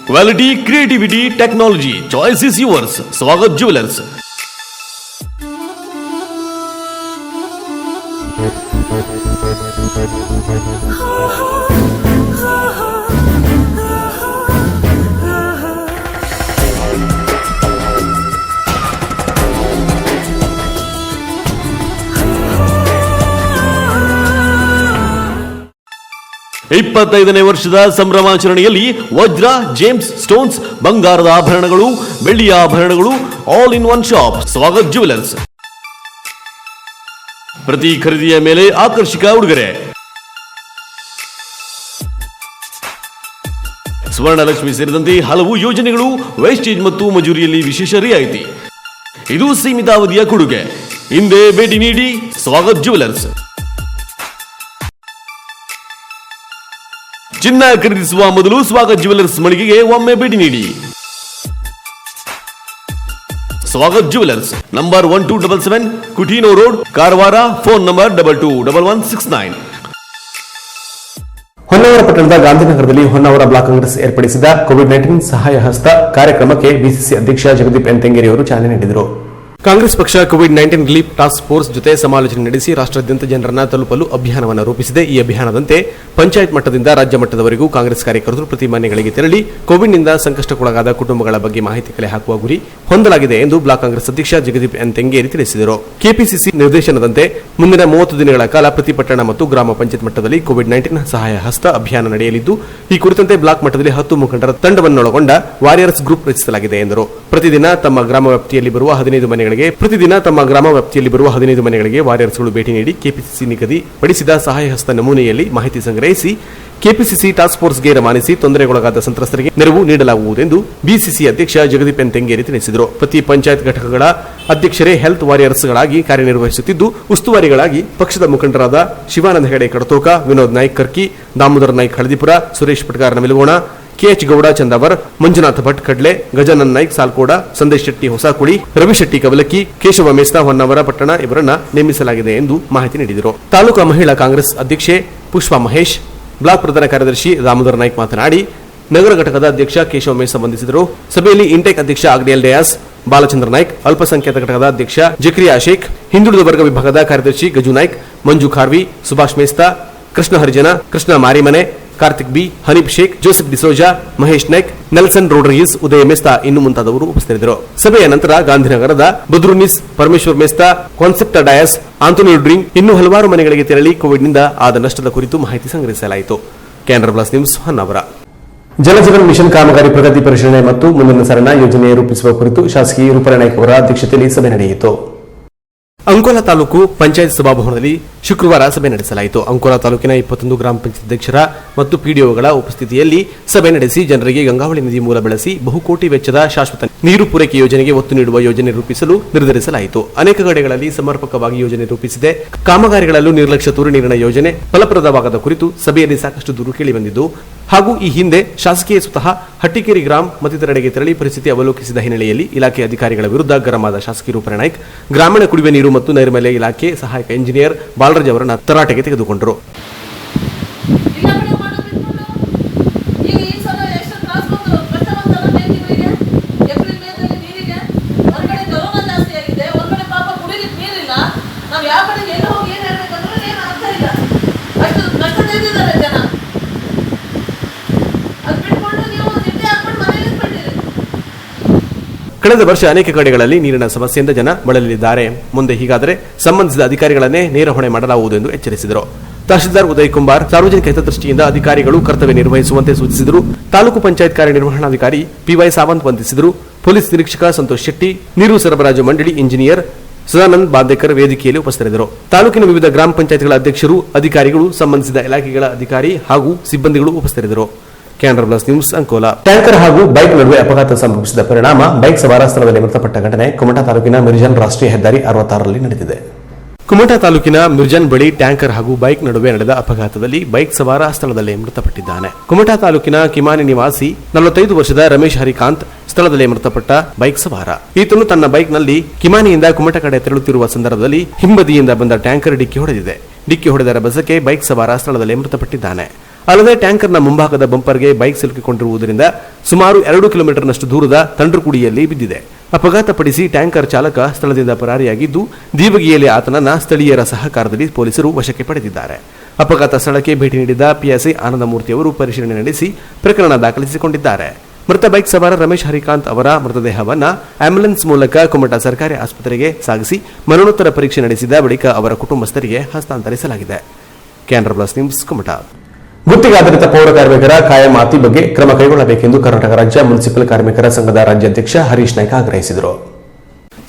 Quality, creativity, technology. Choice is yours. Swagat Jewelers. ಇಪ್ಪತ್ತೈದನೇ ವರ್ಷದ ಸಂಭ್ರಮಾಚರಣೆಯಲ್ಲಿ ವಜ್ರ, ಜೇಮ್ಸ್ ಸ್ಟೋನ್ಸ್, ಬಂಗಾರದ ಆಭರಣಗಳು, ಬೆಳ್ಳಿಯ ಆಭರಣಗಳು, all in one shop. Swagath jewellers. ಪ್ರತಿ ಖರೀದಿಯ ಮೇಲೆ ಆಕರ್ಷಕ ಉಡುಗೊರೆ. ಸ್ವರ್ಣಲಕ್ಷ್ಮಿ ಸೇರಿದಂತೆ ಹಲವು ಯೋಜನೆಗಳು, ವೇಸ್ಟೇಜ್ ಮತ್ತು ಮಜೂರಿಯಲ್ಲಿ ವಿಶೇಷ ರಿಯಾಯಿತಿ. ಇದು ಸೀಮಿತ ಅವಧಿಯ ಕೊಡುಗೆ. ಹಿಂದೆ ಭೇಟಿ ನೀಡಿ ಸ್ವಾಗತ್ ಜ್ಯುವೆಲರ್ಸ್. ಚಿನ್ನ ಖರೀದಿಸುವ ಮೊದಲು ಸ್ವಾಗತ್ ಜ್ಯುವೆಲರ್ಸ್ ಮಳಿಗೆಗೆ ಒಮ್ಮೆ ಭೇಟಿ ನೀಡಿ. Swagath jewellers, number 1277 Coutinho road, Karwar. Phone number 221169. Honnavar ಪಟ್ಟಣದ ಗಾಂಧಿನಗರದಲ್ಲಿ ಹೊನ್ನಾವರ ಬ್ಲಾಕ್ ಕಾಂಗ್ರೆಸ್ ಏರ್ಪಡಿಸಿದ ಕೋವಿಡ್-19 ಸಹಾಯ ಹಸ್ತ ಕಾರ್ಯಕ್ರಮಕ್ಕೆ ಬಿಸಿಸಿ ಅಧ್ಯಕ್ಷ ಜಗದೀಪ್ ಎನ್ ತೆಂಗೇರಿ ಅವರು ಚಾಲನೆ ನೀಡಿದರು. ಕಾಂಗ್ರೆಸ್ ಪಕ್ಷ ಕೋವಿಡ್-19 ರಿಲೀಫ್ ಟಾಸ್ಕ್ ಫೋರ್ಸ್ ಜೊತೆ ಸಮಾಲೋಚನೆ ನಡೆಸಿ ರಾಷ್ಟ್ರಾದ್ಯಂತ ಜನರನ್ನ ತಲುಪಲು ಅಭಿಯಾನವನ್ನು ರೂಪಿಸಿದೆ. ಈ ಅಭಿಯಾನದಂತೆ ಪಂಚಾಯತ್ ಮಟ್ಟದಿಂದ ರಾಜ್ಯ ಮಟ್ಟದವರೆಗೂ ಕಾಂಗ್ರೆಸ್ ಕಾರ್ಯಕರ್ತರು ಪ್ರತಿ ಮನೆಗಳಿಗೆ ತೆರಳಿ ಕೋವಿಡ್ನಿಂದ ಸಂಕಷ್ಟಕ್ಕೊಳಗಾದ ಕುಟುಂಬಗಳ ಬಗ್ಗೆ ಮಾಹಿತಿ ಕಲೆ ಹಾಕುವ ಗುರಿ ಹೊಂದಲಾಗಿದೆ ಎಂದು ಬ್ಲಾಕ್ ಕಾಂಗ್ರೆಸ್ ಅಧ್ಯಕ್ಷ ಜಗದೀಪ್ ಎನ್ ತೆಂಗೇರಿ ತಿಳಿಸಿದರು. ಕೆಪಿಸಿಸಿ ನಿರ್ದೇಶನದಂತೆ ಮುಂದಿನ 30 ದಿನಗಳ ಕಾಲ ಪ್ರತಿ ಪಟ್ಟಣ ಮತ್ತು ಗ್ರಾಮ ಪಂಚಾಯತ್ ಮಟ್ಟದಲ್ಲಿ ಕೋವಿಡ್-19 ಸಹಾಯ ಹಸ್ತ ಅಭಿಯಾನ ನಡೆಯಲಿದ್ದು, ಈ ಕುರಿತಂತೆ ಬ್ಲಾಕ್ ಮಟ್ಟದಲ್ಲಿ 10 ಮುಖಂಡರ ತಂಡವನ್ನೊಳಗೊಂಡ ವಾರಿಯರ್ಸ್ ಗ್ರೂಪ್ ರಚಿಸಲಾಗಿದೆ ಎಂದರು. ಪ್ರತಿದಿನ ತಮ್ಮ ಗ್ರಾಮ ವ್ಯಾಪ್ತಿಯಲ್ಲಿ ಬರುವ 15 ಮನೆಗಳಿಗೆ ವಾರಿಯರ್ಸ್ಗಳು ಭೇಟಿ ನೀಡಿ ಕೆಪಿಸಿಸಿ ನಿಗದಿಪಡಿಸಿದ ಸಹಾಯ ಹಸ್ತ ನಮೂನೆಯಲ್ಲಿ ಮಾಹಿತಿ ಸಂಗ್ರಹಿಸಿ ಕೆಪಿಸಿಸಿ ಟಾಸ್ಕ್ ಫೋರ್ಸ್ಗೆ ರವಾನಿಸಿ ತೊಂದರೆಗೊಳಗಾದ ಸಂತ್ರಸ್ತರಿಗೆ ನೆರವು ನೀಡಲಾಗುವುದೆಂದು ಬಿಸಿಸಿ ಅಧ್ಯಕ್ಷ ಜಗದೀಪ್ ಎನ್ ತೆಂಗೇರಿ ತಿಳಿಸಿದರು. ಪ್ರತಿ ಪಂಚಾಯತ್ ಘಟಕಗಳ ಅಧ್ಯಕ್ಷರೇ ಹೆಲ್ತ್ ವಾರಿಯರ್ಸ್ಗಳಾಗಿ ಕಾರ್ಯನಿರ್ವಹಿಸುತ್ತಿದ್ದು, ಉಸ್ತುವಾರಿಗಳಾಗಿ ಪಕ್ಷದ ಮುಖಂಡರಾದ ಶಿವಾನಂದ ಹೆಗಡೆ ಕಡತೋಕ, ವಿನೋದ್ ನಾಯ್ಕ್ ಕರ್ಕಿ, ದಾಮೋದರ ನಾಯ್ಕ್ ಹಳದಿಪುರ, ಸುರೇಶ್ ಪಟ್ಗಾರ್ ನವಿಲಗೋಣ, ಕೆಎಚ್ ಗೌಡ ಚಂದಾವರ್, ಮಂಜುನಾಥ ಭಟ್ ಕಡ್ಲೆ, ಗಜಾನನ್ ನಾಯ್ಕ್ ಸಾಲ್ಕೋಡ, ಸಂದೇಶ್ ಶೆಟ್ಟಿ ಹೊಸಕುಳಿ, ರವಿಶೆಟ್ಟಿ ಕವಲಕ್ಕಿ, ಕೇಶವ ಮೇಸ್ತಾ ಹೊನ್ನಾವರ ಪಟ್ಟಣ ಇವರನ್ನ ನೇಮಿಸಲಾಗಿದೆ ಎಂದು ಮಾಹಿತಿ ನೀಡಿದರು. ತಾಲೂಕಾ ಮಹಿಳಾ ಕಾಂಗ್ರೆಸ್ ಅಧ್ಯಕ್ಷೆ ಪುಷ್ಪಾ ಮಹೇಶ್, ಬ್ಲಾಕ್ ಪ್ರಧಾನ ಕಾರ್ಯದರ್ಶಿ ದಾಮೋದರ ನಾಯ್ಕ್ ಮಾತನಾಡಿ ನಗರ ಘಟಕದ ಅಧ್ಯಕ್ಷ ಕೇಶವ ಮೇಸ್ ಸಂಬಂಧಿಸಿದರು. ಸಭೆಯಲ್ಲಿ ಇಂಟೆಕ್ ಅಧ್ಯಕ್ಷ ಅಗ್ನಿಯಲ್ ಡಯಾಸ್, ಬಾಲಚಂದ್ರ ನಾಯ್ಕ್, ಅಲ್ಪಸಂಖ್ಯಾತ ಘಟಕದ ಅಧ್ಯಕ್ಷ ಜಕ್ರಿಯಾ ಶೇಖ್, ಹಿಂದುಳಿದ ವರ್ಗ ವಿಭಾಗದ ಕಾರ್ಯದರ್ಶಿ Gaju Naik, Manju Kharvi, Subhash Mesta, Krishna Harijan, Krishna Marimane, Karthik B, Hanif Sheikh, Joseph D'Souza, Mahesh Naik, Nelson Rodrigues, Uday Mesta ಇನ್ನು ಮುಂತಾದವರು ಉಪಸ್ಥಿತರಿದ್ದರು. ಸಭೆಯ ನಂತರ ಗಾಂಧಿನಗರದ ಬದ್ರುನಿಸ್, ಪರಮೇಶ್ವರ್ ಮೇಸ್ತಾ, ಕಾನ್ಸೆಪ್ಟ್ ಡಯಾಸ್, ಆಂಟೋನಿ ಡ್ರಿಂಗ್ ಇನ್ನೂ ಹಲವಾರು ಮನೆಗಳಿಗೆ ತೆರಳಿ ಕೋವಿಡ್ನಿಂದ ಆದ ನಷ್ಟದ ಕುರಿತು ಮಾಹಿತಿ ಸಂಗ್ರಹಿಸಲಾಯಿತು. Canara plus news Honnavar. Jaljeevan mission ಕಾಮಗಾರಿ ಪ್ರಗತಿ ಪರಿಶೀಲನೆ ಮತ್ತು ಮುಂದಿನ ಸರಣ ಯೋಜನೆ ರೂಪಿಸುವ ಕುರಿತು ಶಾಸಕಿ ರೂಪಾ ನಾಯ್ಕ್ ಅವರ ಅಧ್ಯಕ್ಷತೆಯಲ್ಲಿ ಸಭೆ ನಡೆಯಿತು. ಅಂಕೋಲಾ ತಾಲೂಕು ಪಂಚಾಯತ್ ಸಭಾಭವನದಲ್ಲಿ ಶುಕ್ರವಾರ ಸಭೆ ನಡೆಸಲಾಯಿತು. ಅಂಕೋಲಾ ತಾಲೂಕಿನ 21 ಗ್ರಾಮ ಪಂಚಾಯತ್ ಅಧ್ಯಕ್ಷರ ಮತ್ತು ಪಿಡಿಒಗಳ ಉಪಸ್ಥಿತಿಯಲ್ಲಿ ಸಭೆ ನಡೆಸಿ ಜನರಿಗೆ ಗಂಗಾವಳಿ ನದಿ ಮೂಲ ಬೆಳೆಸಿ ಬಹುಕೋಟಿ ವೆಚ್ಚದ ಶಾಶ್ವತ ನೀರು ಪೂರೈಕೆ ಯೋಜನೆಗೆ ಒತ್ತು ನೀಡುವ ಯೋಜನೆ ರೂಪಿಸಲು ನಿರ್ಧರಿಸಲಾಯಿತು. ಅನೇಕ ಕಡೆಗಳಲ್ಲಿ ಸಮರ್ಪಕವಾಗಿ ಯೋಜನೆ ರೂಪಿಸಿದೆ. ಕಾಮಗಾರಿಗಳಲ್ಲೂ ನಿರ್ಲಕ್ಷ್ಯ ತೋರಿ ನೀರಿನ ಯೋಜನೆ ಫಲಪ್ರದವಾಗದ ಕುರಿತು ಸಭೆಯಲ್ಲಿ ಸಾಕಷ್ಟು ದೂರು ಕೇಳಿಬಂದಿದ್ದು, ಹಾಗೂ ಈ ಹಿಂದೆ ಶಾಸಕೀಯ ಸ್ವತಃ ಹಟ್ಟಿಕೇರಿ ಗ್ರಾಮ ಮತ್ತಿತರೆಡೆಗೆ ತೆರಳಿ ಪರಿಸ್ಥಿತಿ ಅವಲೋಕಿಸಿದ ಹಿನ್ನೆಲೆಯಲ್ಲಿ ಇಲಾಖೆ ಅಧಿಕಾರಿಗಳ ವಿರುದ್ಧ ಗರಂ ಆದ ಶಾಸಕಿ ರೂಪಾ ನಾಯ್ಕ್ ಗ್ರಾಮೀಣ ಕುಡಿಯುವ ನೀರು ಮತ್ತು ನೈರ್ಮಲ್ಯ ಇಲಾಖೆ ಸಹಾಯಕ ಇಂಜಿನಿಯರ್ ಬಾಲರಾಜ್ ಅವರನ್ನು ತರಾಟೆಗೆ ತೆಗೆದುಕೊಂಡರು. ಕಳೆದ ವರ್ಷ ಅನೇಕ ಕಡೆಗಳಲ್ಲಿ ನೀರಿನ ಸಮಸ್ಯೆಯಿಂದ ಜನ ಬಳಲಿದ್ದಾರೆ. ಮುಂದೆ ಹೀಗಾದರೆ ಸಂಬಂಧಿಸಿದ ಅಧಿಕಾರಿಗಳನ್ನೇ ನೇರ ಹೊಣೆ ಮಾಡಲಾಗುವುದು ಎಂದು ಎಚ್ಚರಿಸಿದರು. ತಹಶೀಲ್ದಾರ್ ಉದಯ್ ಕುಮಾರ್ ಸಾರ್ವಜನಿಕ ಹಿತದೃಷ್ಟಿಯಿಂದ ಅಧಿಕಾರಿಗಳು ಕರ್ತವ್ಯ ನಿರ್ವಹಿಸುವಂತೆ ಸೂಚಿಸಿದರು. ತಾಲೂಕು ಪಂಚಾಯತ್ ಕಾರ್ಯನಿರ್ವಹಣಾಧಿಕಾರಿ ಪಿವೈ ಸಾವಂತ್ ವಂದಿಸಿದರು. ಪೊಲೀಸ್ ನಿರೀಕ್ಷಕ ಸಂತೋಷ್ ಶೆಟ್ಟಿ, ನೀರು ಸರಬರಾಜು ಮಂಡಳಿ ಇಂಜಿನಿಯರ್ ಸದಾನಂದ್ ಬಾಂದೇಕರ್ ವೇದಿಕೆಯಲ್ಲಿ ಉಪಸ್ಥಿತರಿದ್ದರು. ತಾಲೂಕಿನ ವಿವಿಧ ಗ್ರಾಮ ಪಂಚಾಯತ್ಗಳ ಅಧ್ಯಕ್ಷರು, ಅಧಿಕಾರಿಗಳು, ಸಂಬಂಧಿಸಿದ ಇಲಾಖೆಗಳ ಅಧಿಕಾರಿ ಹಾಗೂ ಸಿಬ್ಬಂದಿಗಳು ಉಪಸ್ಥಿತರಿದ್ದರು. Canara plus news Ankola. Tanker ಹಾಗೂ ಬೈಕ್ ನಡುವೆ ಅಪಘಾತ ಸಂಭವಿಸಿದ ಪರಿಣಾಮ ಬೈಕ್ ಸವಾರ ಸ್ಥಳದಲ್ಲಿ ಮೃತಪಟ್ಟ ಘಟನೆ ಕುಮಟಾ ತಾಲೂಕಿನ ಮಿರ್ಜಾನ್ ರಾಷ್ಟ್ರೀಯ ಹೆದ್ದಾರಿ 66ರಲ್ಲಿ ನಡೆದಿದೆ. ಕುಮಟಾ ತಾಲೂಕಿನ ಮಿರ್ಜಾನ್ ಬಳಿ ಟ್ಯಾಂಕರ್ ಹಾಗೂ ಬೈಕ್ ನಡುವೆ ನಡೆದ ಅಪಘಾತದಲ್ಲಿ ಬೈಕ್ ಸವಾರ ಸ್ಥಳದಲ್ಲೇ ಮೃತಪಟ್ಟಿದ್ದಾನೆ. ಕುಮಟಾ ತಾಲೂಕಿನ ಕಿಮಾನಿ ನಿವಾಸಿ 45 ವರ್ಷದ ರಮೇಶ್ ಹರಿಕಾಂತ್ ಸ್ಥಳದಲ್ಲೇ ಮೃತಪಟ್ಟ ಬೈಕ್ ಸವಾರ. ಈತನು ತನ್ನ ಬೈಕ್ನಲ್ಲಿ ಕಿಮಾನಿಯಿಂದ ಕುಮಟಾ ಕಡೆ ತೆರಳುತ್ತಿರುವ ಸಂದರ್ಭದಲ್ಲಿ ಹಿಂಬದಿಯಿಂದ ಬಂದ ಟ್ಯಾಂಕರ್ ಡಿಕ್ಕಿ ಹೊಡೆದಿದೆ. ಡಿಕ್ಕಿ ಹೊಡೆದ ರಭಸಕ್ಕೆ ಬೈಕ್ ಸವಾರ ಸ್ಥಳದಲ್ಲೇ ಮೃತಪಟ್ಟಿದ್ದಾನೆ. ಅಲ್ಲದೆ ಟ್ಯಾಂಕರ್ನ ಮುಂಭಾಗದ ಬಂಪರ್ಗೆ ಬೈಕ್ ಸಿಲುಕಿಕೊಂಡಿರುವುದರಿಂದ ಸುಮಾರು 2 ಕಿಲೋಮೀಟರ್ನಷ್ಟು ದೂರದ ತಂಡ್ರಕುಡಿಯಲ್ಲಿ ಬಿದ್ದಿದೆ. ಅಪಘಾತಪಡಿಸಿ ಟ್ಯಾಂಕರ್ ಚಾಲಕ ಸ್ಥಳದಿಂದ ಪರಾರಿಯಾಗಿದ್ದು, ದೀವಗಿಯಲ್ಲಿ ಆತನನ್ನ ಸ್ಥಳೀಯರ ಸಹಕಾರದಲ್ಲಿ ಪೊಲೀಸರು ವಶಕ್ಕೆ ಪಡೆದಿದ್ದಾರೆ. ಅಪಘಾತ ಸ್ಥಳಕ್ಕೆ ಭೇಟಿ ನೀಡಿದ ಪಿಎಸ್ಐ ಆನಂದಮೂರ್ತಿ ಅವರು ಪರಿಶೀಲನೆ ನಡೆಸಿ ಪ್ರಕರಣ ದಾಖಲಿಸಿಕೊಂಡಿದ್ದಾರೆ. ಮೃತ ಬೈಕ್ ಸವಾರ ರಮೇಶ್ ಹರಿಕಾಂತ್ ಅವರ ಮೃತದೇಹವನ್ನ ಆಂಬ್ಯುಲೆನ್ಸ್ ಮೂಲಕ ಕುಮಟಾ ಸರ್ಕಾರಿ ಆಸ್ಪತ್ರೆಗೆ ಸಾಗಿಸಿ ಮರಣೋತ್ತರ ಪರೀಕ್ಷೆ ನಡೆಸಿದ ಬಳಿಕ ಅವರ ಕುಟುಂಬಸ್ಥರಿಗೆ ಹಸ್ತಾಂತರಿಸಲಾಗಿದೆ. Canara plus news Kumta. ಗುತ್ತಿಗೆಯಾಧಾರಿತ ಪೌರ ಕಾರ್ಮಿಕರ ಕಾಯಮಾತಿ ಬಗ್ಗೆ ಕ್ರಮ ಕೈಗೊಳ್ಳಬೇಕೆಂದು ಕರ್ನಾಟಕ ರಾಜ್ಯ ಮುನ್ಸಿಪಲ್ ಕಾರ್ಮಿಕರ ಸಂಘದ ರಾಜ್ಯಾಧ್ಯಕ್ಷ ಹರೀಶ್ ನಾಯ್ಕ ಆಗ್ರಹಿಸಿದರು.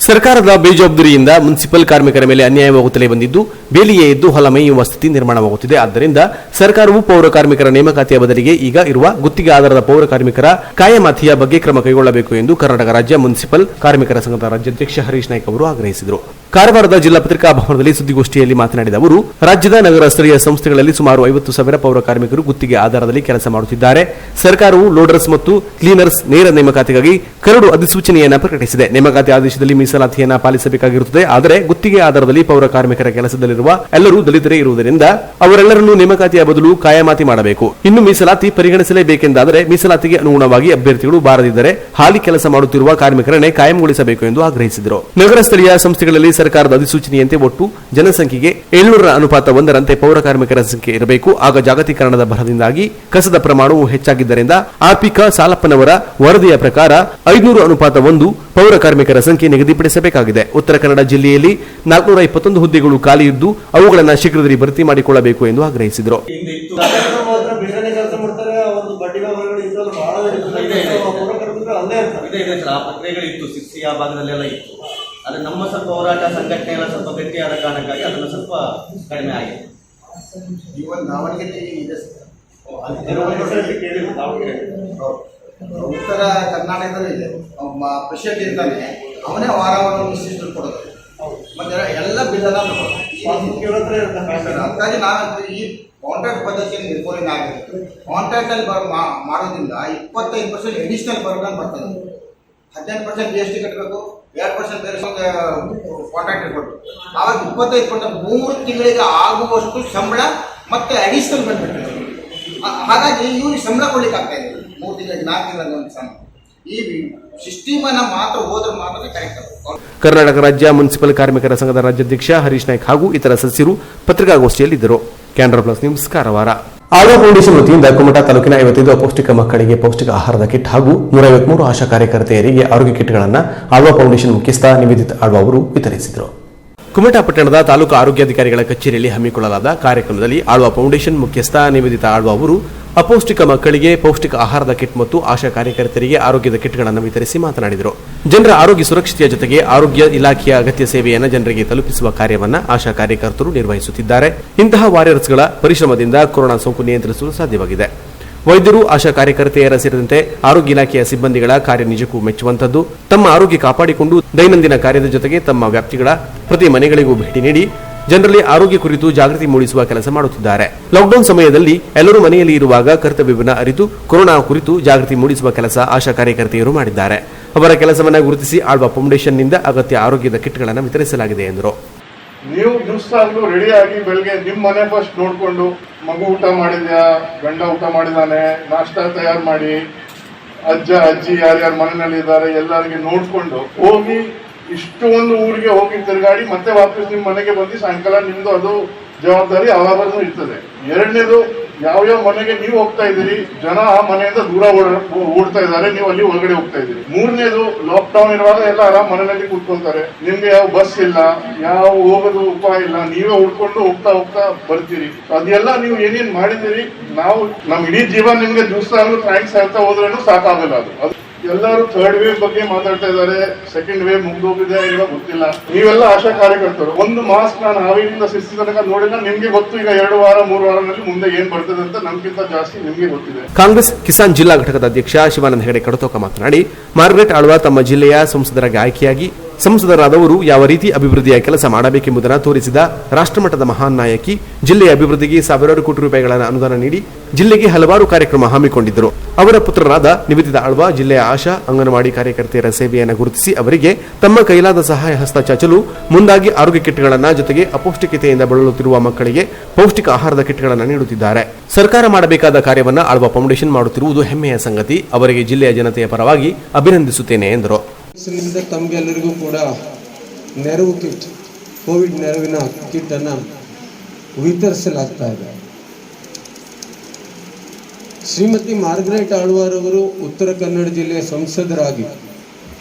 ಸರ್ಕಾರದ ಬೇಜವಾಬ್ದಾರಿಯಿಂದ ಮುನ್ಸಿಪಲ್ ಕಾರ್ಮಿಕರ ಮೇಲೆ ಅನ್ಯಾಯವಾಗುತ್ತಲೇ ಬಂದಿದ್ದು ಬೇಲಿಯೇ ಎದ್ದು ಹೊಲ ಮೇಯುವ ಸ್ಥಿತಿ ನಿರ್ಮಾಣವಾಗುತ್ತಿದೆ. ಆದ್ದರಿಂದ ಸರ್ಕಾರವು ಪೌರ ಕಾರ್ಮಿಕರ ನೇಮಕಾತಿಯ ಬದಲಿಗೆ ಈಗ ಇರುವ ಗುತ್ತಿಗೆ ಆಧಾರದ ಪೌರ ಕಾರ್ಮಿಕರ ಕಾಯಮಾತಿಯ ಬಗ್ಗೆ ಕ್ರಮ ಕೈಗೊಳ್ಳಬೇಕು ಎಂದು ಕರ್ನಾಟಕ ರಾಜ್ಯ ಮುನ್ಸಿಪಲ್ ಕಾರ್ಮಿಕರ ಸಂಘದ ರಾಜ್ಯಾಧ್ಯಕ್ಷ ಹರೀಶ್ ನಾಯ್ಕ್ ಅವರು ಆಗ್ರಹಿಸಿದರು. ಕಾರವಾರದ ಜಿಲ್ಲಾ ಪತ್ರಿಕಾ ಭವನದಲ್ಲಿ ಸುದ್ದಿಗೋಷ್ಠಿಯಲ್ಲಿ ಮಾತನಾಡಿದ ಅವರು, ರಾಜ್ಯದ ನಗರ ಸ್ಥಳೀಯ ಸಂಸ್ಥೆಗಳಲ್ಲಿ ಸುಮಾರು 50,000 ಪೌರ ಕಾರ್ಮಿಕರು ಗುತ್ತಿಗೆ ಆಧಾರದಲ್ಲಿ ಕೆಲಸ ಮಾಡುತ್ತಿದ್ದಾರೆ. ಸರ್ಕಾರವು ಲೋಡರ್ಸ್ ಮತ್ತು ಕ್ಲೀನರ್ಸ್ ನೇರ ನೇಮಕಾತಿಗಾಗಿ ಕರಡು ಅಧಿಸೂಚನೆಯನ್ನು ಪ್ರಕಟಿಸಿದೆ. ನೇಮಕಾತಿ ಆದೇಶದಲ್ಲಿ ಮೀಸಲಾತಿಯನ್ನು ಪಾಲಿಸಬೇಕಾಗಿರುತ್ತದೆ. ಆದರೆ ಗುತ್ತಿಗೆ ಆಧಾರದಲ್ಲಿ ಪೌರ ಕಾರ್ಮಿಕರ ಕೆಲಸದಲ್ಲಿರುವ ಎಲ್ಲರೂ ದಲಿತರೇ ಇರುವುದರಿಂದ ಅವರೆಲ್ಲರನ್ನೂ ನೇಮಕಾತಿಯ ಬದಲು ಕಾಯಮಾತಿ ಮಾಡಬೇಕು. ಇನ್ನು ಮೀಸಲಾತಿ ಪರಿಗಣಿಸಲೇಬೇಕೆಂದಾದರೆ ಮೀಸಲಾತಿಗೆ ಅನುಗುಣವಾಗಿ ಅಭ್ಯರ್ಥಿಗಳು ಬಾರದಿದ್ದರೆ ಹಾಲಿ ಕೆಲಸ ಮಾಡುತ್ತಿರುವ ಕಾರ್ಮಿಕರನ್ನೇ ಕಾಯಂಗೊಳಿಸಬೇಕು ಎಂದು ಆಗ್ರಹಿಸಿದರು. ನಗರ ಸ್ಥಳೀಯ ಸಂಸ್ಥೆಗಳಲ್ಲಿ ಸರ್ಕಾರದ ಅಧಿಸೂಚನೆಯಂತೆ ಒಟ್ಟು ಜನಸಂಖ್ಯೆಗೆ 700:1 ಪೌರ ಕಾರ್ಮಿಕರ ಸಂಖ್ಯೆ ಇರಬೇಕು. ಆಗ ಜಾಗತೀಕರಣದ ಭರದಿಂದಾಗಿ ಕಸದ ಪ್ರಮಾಣವು ಹೆಚ್ಚಾಗಿದ್ದರಿಂದ ಆರ್ಪಿಕ ಸಾಲಪ್ಪನವರ ವರದಿಯ ಪ್ರಕಾರ 500:1 ಪೌರ ಕಾರ್ಮಿಕರ ಸಂಖ್ಯೆ ನಿಗದಿಪಡಿಸಬೇಕಾಗಿದೆ. ಉತ್ತರ ಕನ್ನಡ ಜಿಲ್ಲೆಯಲ್ಲಿ 421 ಹುದ್ದೆಗಳು ಖಾಲಿ ಇದ್ದು ಅವುಗಳನ್ನು ಶೀಘ್ರದಲ್ಲಿ ಭರ್ತಿ ಮಾಡಿಕೊಳ್ಳಬೇಕು ಎಂದು ಆಗ್ರಹಿಸಿದರು. ಆದರೆ ನಮ್ಮ ಸ್ವಲ್ಪ ಹೋರಾಟ ಸಂಘಟನೆ ಎಲ್ಲ ಸ್ವಲ್ಪ ಗಟ್ಟಿಯಾದ ಕಾರಣಕ್ಕಾಗಿ ಅದನ್ನು ಸ್ವಲ್ಪ ಕಡಿಮೆ ಆಗಿದೆ. ಇವನ್ ದಾವಣಗೆರೆ ಇದೆ, ಉತ್ತರ ಕರ್ನಾಟಕದಲ್ಲಿ ಇದೆ. ಪ್ರೆಸಿಡೆಂಟ್ ಇರ್ತಾನೆ, ಅವನೇ ವಾರ ಇಷ್ಟಿಷ್ಟು ಕೊಡೋದು, ಮತ್ತೆ ಎಲ್ಲ ಬಿಲ್ಲನ್ನ ಹಾಗಾಗಿ ನಾವಂತೂ ಈ ಕಾಂಟ್ರಾಕ್ಟ್ ಪದ್ಧತಿಯಲ್ಲಿ ನಿರ್ಮೂಲನೆ ಆಗಿದೆ. ಕಾಂಟ್ರಾಕ್ಟ್ ಅಲ್ಲಿ ಮಾಡೋದ್ರಿಂದ 25% ಅಡಿಷನಲ್ ಬರೋದನ್ನು ಬರ್ತದೆ. 18% GST ಕಟ್ಟಬೇಕು, 2% ಬೇರೆ ಕಾಂಟ್ರಾಕ್ಟ್ ಕೊಟ್ಟು, ಆವಾಗ 25% 3 ತಿಂಗಳಿಗೆ ಆಗುವಷ್ಟು ಸಂಬಳ ಮತ್ತೆ ಅಡಿಷನಲ್ ಬಂದ್ಬಿಟ್ಟು. ಹಾಗಾಗಿ ಇವ್ರಿಗೆ ಸಂಬಳ ಕೊಡ್ಲಿಕ್ಕೆ ಆಗ್ತಾ ಇದೆ 3 ತಿಂಗಳಿಗೆ 4 ತಿಂಗಳ ಒಂದು ಸಂಬಳ. ಈ ಸಿಸ್ಟಮನ್ನ ಮಾತ್ರ ಹೋದ್ರೆ ಮಾತ್ರ ಕರೆಕ್ಟ್ ಆಗುತ್ತೆ. ಕರ್ನಾಟಕ ರಾಜ್ಯ ಮುನ್ಸಿಪಲ್ ಕಾರ್ಮಿಕರ ಸಂಘದ ರಾಜ್ಯಾಧ್ಯಕ್ಷ ಹರೀಶ್ ನಾಯ್ಕ್ ಹಾಗೂ ಇತರ ಸದಸ್ಯರು ಪತ್ರಿಕಾಗೋಷ್ಠಿಯಲ್ಲಿದ್ದರು. Canara plus news Karwar. Alva foundation ವತಿಯಿಂದ ಕುಮಟಾ ತಾಲೂಕಿನ 55 ಅಪೌಷ್ಟಿಕ ಮಕ್ಕಳಿಗೆ ಪೌಷ್ಟಿಕ ಆಹಾರದ ಕಿಟ್ ಹಾಗೂ 153 ಆಶಾ ಕಾರ್ಯಕರ್ತೆಯರಿಗೆ ಆರೋಗ್ಯ ಕಿಟ್ಗಳನ್ನು ಆಳ್ವಾ ಫೌಂಡೇಶನ್ ಮುಖ್ಯಸ್ಥ ನಿವೇದಿತ್ ಆಳ್ವಾ ಅವರು ವಿತರಿಸಿದರು. ಕುಮಟಾ ಪಟ್ಟಣದ ತಾಲೂಕು ಆರೋಗ್ಯಾಧಿಕಾರಿಗಳ ಕಚೇರಿಯಲ್ಲಿ ಹಮ್ಮಿಕೊಳ್ಳಲಾದ ಕಾರ್ಯಕ್ರಮದಲ್ಲಿ ಆಳ್ವಾ ಫೌಂಡೇಶನ್ ಮುಖ್ಯಸ್ಥ ನಿವೇದಿತ ಆಳ್ವಾ ಅವರು ಅಪೌಷ್ಟಿಕ ಮಕ್ಕಳಿಗೆ ಪೌಷ್ಟಿಕ ಆಹಾರದ ಕಿಟ್ ಮತ್ತು ಆಶಾ ಕಾರ್ಯಕರ್ತರಿಗೆ ಆರೋಗ್ಯದ ಕಿಟ್ಗಳನ್ನು ವಿತರಿಸಿ ಮಾತನಾಡಿದರು. ಜನರ ಆರೋಗ್ಯ ಸುರಕ್ಷತೆಯ ಜೊತೆಗೆ ಆರೋಗ್ಯ ಇಲಾಖೆಯ ಅಗತ್ಯ ಸೇವೆಯನ್ನು ಜನರಿಗೆ ತಲುಪಿಸುವ ಕಾರ್ಯವನ್ನು ಆಶಾ ಕಾರ್ಯಕರ್ತರು ನಿರ್ವಹಿಸುತ್ತಿದ್ದಾರೆ. ಇಂತಹ ವಾರಿಯರ್ಸ್ಗಳ ಪರಿಶ್ರಮದಿಂದ ಕೊರೋನಾ ಸೋಂಕು ನಿಯಂತ್ರಿಸಲು ಸಾಧ್ಯವಾಗಿದೆ. ವೈದ್ಯರು, ಆಶಾ ಕಾರ್ಯಕರ್ತೆಯರ ಸೇರಿದಂತೆ ಆರೋಗ್ಯ ಇಲಾಖೆಯ ಸಿಬ್ಬಂದಿಗಳ ಕಾರ್ಯ ನಿಜಕ್ಕೂ ಮೆಚ್ಚುವಂತದ್ದು. ತಮ್ಮ ಆರೋಗ್ಯ ಕಾಪಾಡಿಕೊಂಡು ದೈನಂದಿನ ಕಾರ್ಯದ ಜೊತೆಗೆ ತಮ್ಮ ವ್ಯಾಪ್ತಿಗಳ ಪ್ರತಿ ಮನೆಗಳಿಗೂ ಭೇಟಿ ನೀಡಿ ಜನರಲ್ಲಿ ಆರೋಗ್ಯ ಕುರಿತು ಜಾಗೃತಿ ಮೂಡಿಸುವ ಕೆಲಸ ಮಾಡುತ್ತಿದ್ದಾರೆ. ಲಾಕ್ಡೌನ್ ಸಮಯದಲ್ಲಿ ಎಲ್ಲರೂ ಮನೆಯಲ್ಲಿ ಇರುವಾಗ ಕರ್ತವ್ಯವನ್ನು ಅರಿತು ಕೊರೋನಾ ಕುರಿತು ಜಾಗೃತಿ ಮೂಡಿಸುವ ಕೆಲಸ ಆಶಾ ಕಾರ್ಯಕರ್ತೆಯರು ಮಾಡಿದ್ದಾರೆ. ಅವರ ಕೆಲಸವನ್ನು ಗುರುತಿಸಿ ಆಳ್ವಾ ಫೌಂಡೇಶನ್ನಿಂದ ಅಗತ್ಯ ಆರೋಗ್ಯದ ಕಿಟ್ಗಳನ್ನು ವಿತರಿಸಲಾಗಿದೆ ಎಂದರು. ನೀವು ದಿವಸಾಗ್ಲೂ ರೆಡಿಯಾಗಿ ಬೆಳಗ್ಗೆ ನಿಮ್ಮ ಮನೆ ಫಸ್ಟ್ ನೋಡಿಕೊಂಡು, ಮಗು ಊಟ ಮಾಡಿದ್ಯಾ, ಗಂಡ ಊಟ ಮಾಡಿದಾನೆ, ನಾಷ್ಟ ತಯಾರು ಮಾಡಿ, ಅಜ್ಜ ಅಜ್ಜಿ ಯಾರ್ಯಾರು ಮನೆಯಲ್ಲಿ ಇದ್ದಾರೆ ಎಲ್ಲರಿಗೆ ನೋಡ್ಕೊಂಡು ಹೋಗಿ ಇಷ್ಟೊಂದು ಊರಿಗೆ ಹೋಗಿ ತಿರುಗಾಡಿ ಮತ್ತೆ ವಾಪಸ್ ನಿಮ್ಮ ಮನೆಗೆ ಬಂದು ಸಾಯಂಕಾಲ ನಿಮ್ದು ಅದು ಜವಾಬ್ದಾರಿ ಅವಾಗೂ ಇರ್ತದೆ. ಎರಡನೇದು, ಯಾವ್ಯಾವ ಮನೆಗೆ ನೀವು ಹೋಗ್ತಾ ಇದ್ದೀರಿ, ಜನ ಆ ಮನೆಯಿಂದ ದೂರ ಓಡ್ತಾ ಇದ್ದಾರೆ, ನೀವು ಅಲ್ಲಿ ಒಳಗಡೆ ಹೋಗ್ತಾ ಇದ್ದೀರಿ. ಮೂರನೇದು, ಲಾಕ್ ಡೌನ್ ಇರುವಾಗ ಎಲ್ಲ ಆರಾಮ್ ಮನೆಯಲ್ಲಿ ಕೂತ್ಕೊಳ್ತಾರೆ, ನಿಮ್ಗೆ ಯಾವ ಬಸ್ ಇಲ್ಲ, ಯಾವ ಹೋಗೋದು ಉಪಾಯ ಇಲ್ಲ, ನೀವೇ ಹುಡ್ಕೊಂಡು ಹೋಗ್ತಾ ಹೋಗ್ತಾ ಬರ್ತೀರಿ. ಅದೆಲ್ಲ ನೀವು ಏನೇನ್ ಮಾಡಿದಿರಿ, ನಾವು ನಮ್ ಇಡೀ ಜೀವನ ನಿಮ್ಗೆ ದಿವಸ ಥ್ಯಾಂಕ್ಸ್ ಹೇಳ್ತಾ ಹೋದ್ರೂ ಸಾಕಾಗಲ್ಲ. ಅದು ಎಲ್ಲರೂ ಥರ್ಡ್ ವೇವ್ ಬಗ್ಗೆ ಮಾತಾಡ್ತಾ ಇದ್ದಾರೆ, ಸೆಕೆಂಡ್ ವೇವ್ ಮುಗ್ದೋಗಿದೆ ಈಗ ಗೊತ್ತಿಲ್ಲ. ನೀವೆಲ್ಲ ಆಶಾ ಕಾರ್ಯಕರ್ತರು, ಒಂದು ಮಾಸ್ಕ್ ನಾನು ಹಾವೇರಿಯಿಂದ ಶಿಸ್ತಿ ತನಕ ನೋಡಿಲ್ಲ, ನಿಮ್ಗೆ ಗೊತ್ತು ಈಗ 2 ವಾರ 3 ವಾರದಲ್ಲಿ ಮುಂದೆ ಏನ್ ಬರ್ತದೆ ಅಂತ ನಮ್ಗಿಂತ ಜಾಸ್ತಿ ನಿಮ್ಗೆ ಗೊತ್ತಿದೆ. ಕಾಂಗ್ರೆಸ್ ಕಿಸಾನ್ ಜಿಲ್ಲಾ ಘಟಕದ ಅಧ್ಯಕ್ಷ ಶಿವಾನಂದ ಹೆಗಡೆ ಕಡತೋಕ ಮಾತನಾಡಿ, ಮಾರ್ಗರೆಟ್ ಆಳ್ವಾ ತಮ್ಮ ಜಿಲ್ಲೆಯ ಸಂಸದರಾಗಿ ಆಯ್ಕೆಯಾಗಿ ಸಂಸದರಾದವರು ಯಾವ ರೀತಿ ಅಭಿವೃದ್ಧಿಯ ಕೆಲಸ ಮಾಡಬೇಕೆಂಬುದನ್ನು ತೋರಿಸಿದ ರಾಷ್ಟ್ರಮಟ್ಟದ ಮಹಾನ್ ನಾಯಕಿ. ಜಿಲ್ಲೆಯ ಅಭಿವೃದ್ಧಿಗೆ ಸಾವಿರಾರು ಕೋಟಿ ರೂಪಾಯಿಗಳನ್ನು ಅನುದಾನ ನೀಡಿ ಜಿಲ್ಲೆಗೆ ಹಲವಾರು ಕಾರ್ಯಕ್ರಮ ಹಮ್ಮಿಕೊಂಡಿದ್ದರು. ಅವರ ಪುತ್ರರಾದ ನಿವೇದಿತ ಆಳ್ವಾ ಜಿಲ್ಲೆಯ ಆಶಾ ಅಂಗನವಾಡಿ ಕಾರ್ಯಕರ್ತೆಯರ ಸೇವೆಯನ್ನು ಗುರುತಿಸಿ ಅವರಿಗೆ ತಮ್ಮ ಕೈಲಾದ ಸಹಾಯ ಹಸ್ತ ಚಾಚಲು ಮುಂದಾಗಿ ಆರೋಗ್ಯ ಕಿಟ್ಗಳನ್ನು ಜೊತೆಗೆ ಅಪೌಷ್ಟಿಕತೆಯಿಂದ ಬಳಲುತ್ತಿರುವ ಮಕ್ಕಳಿಗೆ ಪೌಷ್ಟಿಕ ಆಹಾರದ ಕಿಟ್ಗಳನ್ನು ನೀಡುತ್ತಿದ್ದಾರೆ. ಸರ್ಕಾರ ಮಾಡಬೇಕಾದ ಕಾರ್ಯವನ್ನು ಆಳ್ವಾ ಫೌಂಡೇಶನ್ ಮಾಡುತ್ತಿರುವುದು ಹೆಮ್ಮೆಯ ಸಂಗತಿ. ಅವರಿಗೆ ಜಿಲ್ಲೆಯ ಜನತೆಯ ಪರವಾಗಿ ಅಭಿನಂದಿಸುತ್ತೇನೆ ಎಂದರು. ತಮಗೆಲ್ಲರಿಗೂ ಕೂಡ ನೆರವು ಕಿಟ್, ಕೋವಿಡ್ ನೆರವಿನ ಕಿಟ್ ಅನ್ನು ವಿತರಿಸಲಾಗ್ತಾ ಇದೆ. ಶ್ರೀಮತಿ ಮಾರ್ಗರೆಟ್ ಆಳ್ವಾರವರು ಉತ್ತರ ಕನ್ನಡ ಜಿಲ್ಲೆಯ ಸಂಸದರಾಗಿ,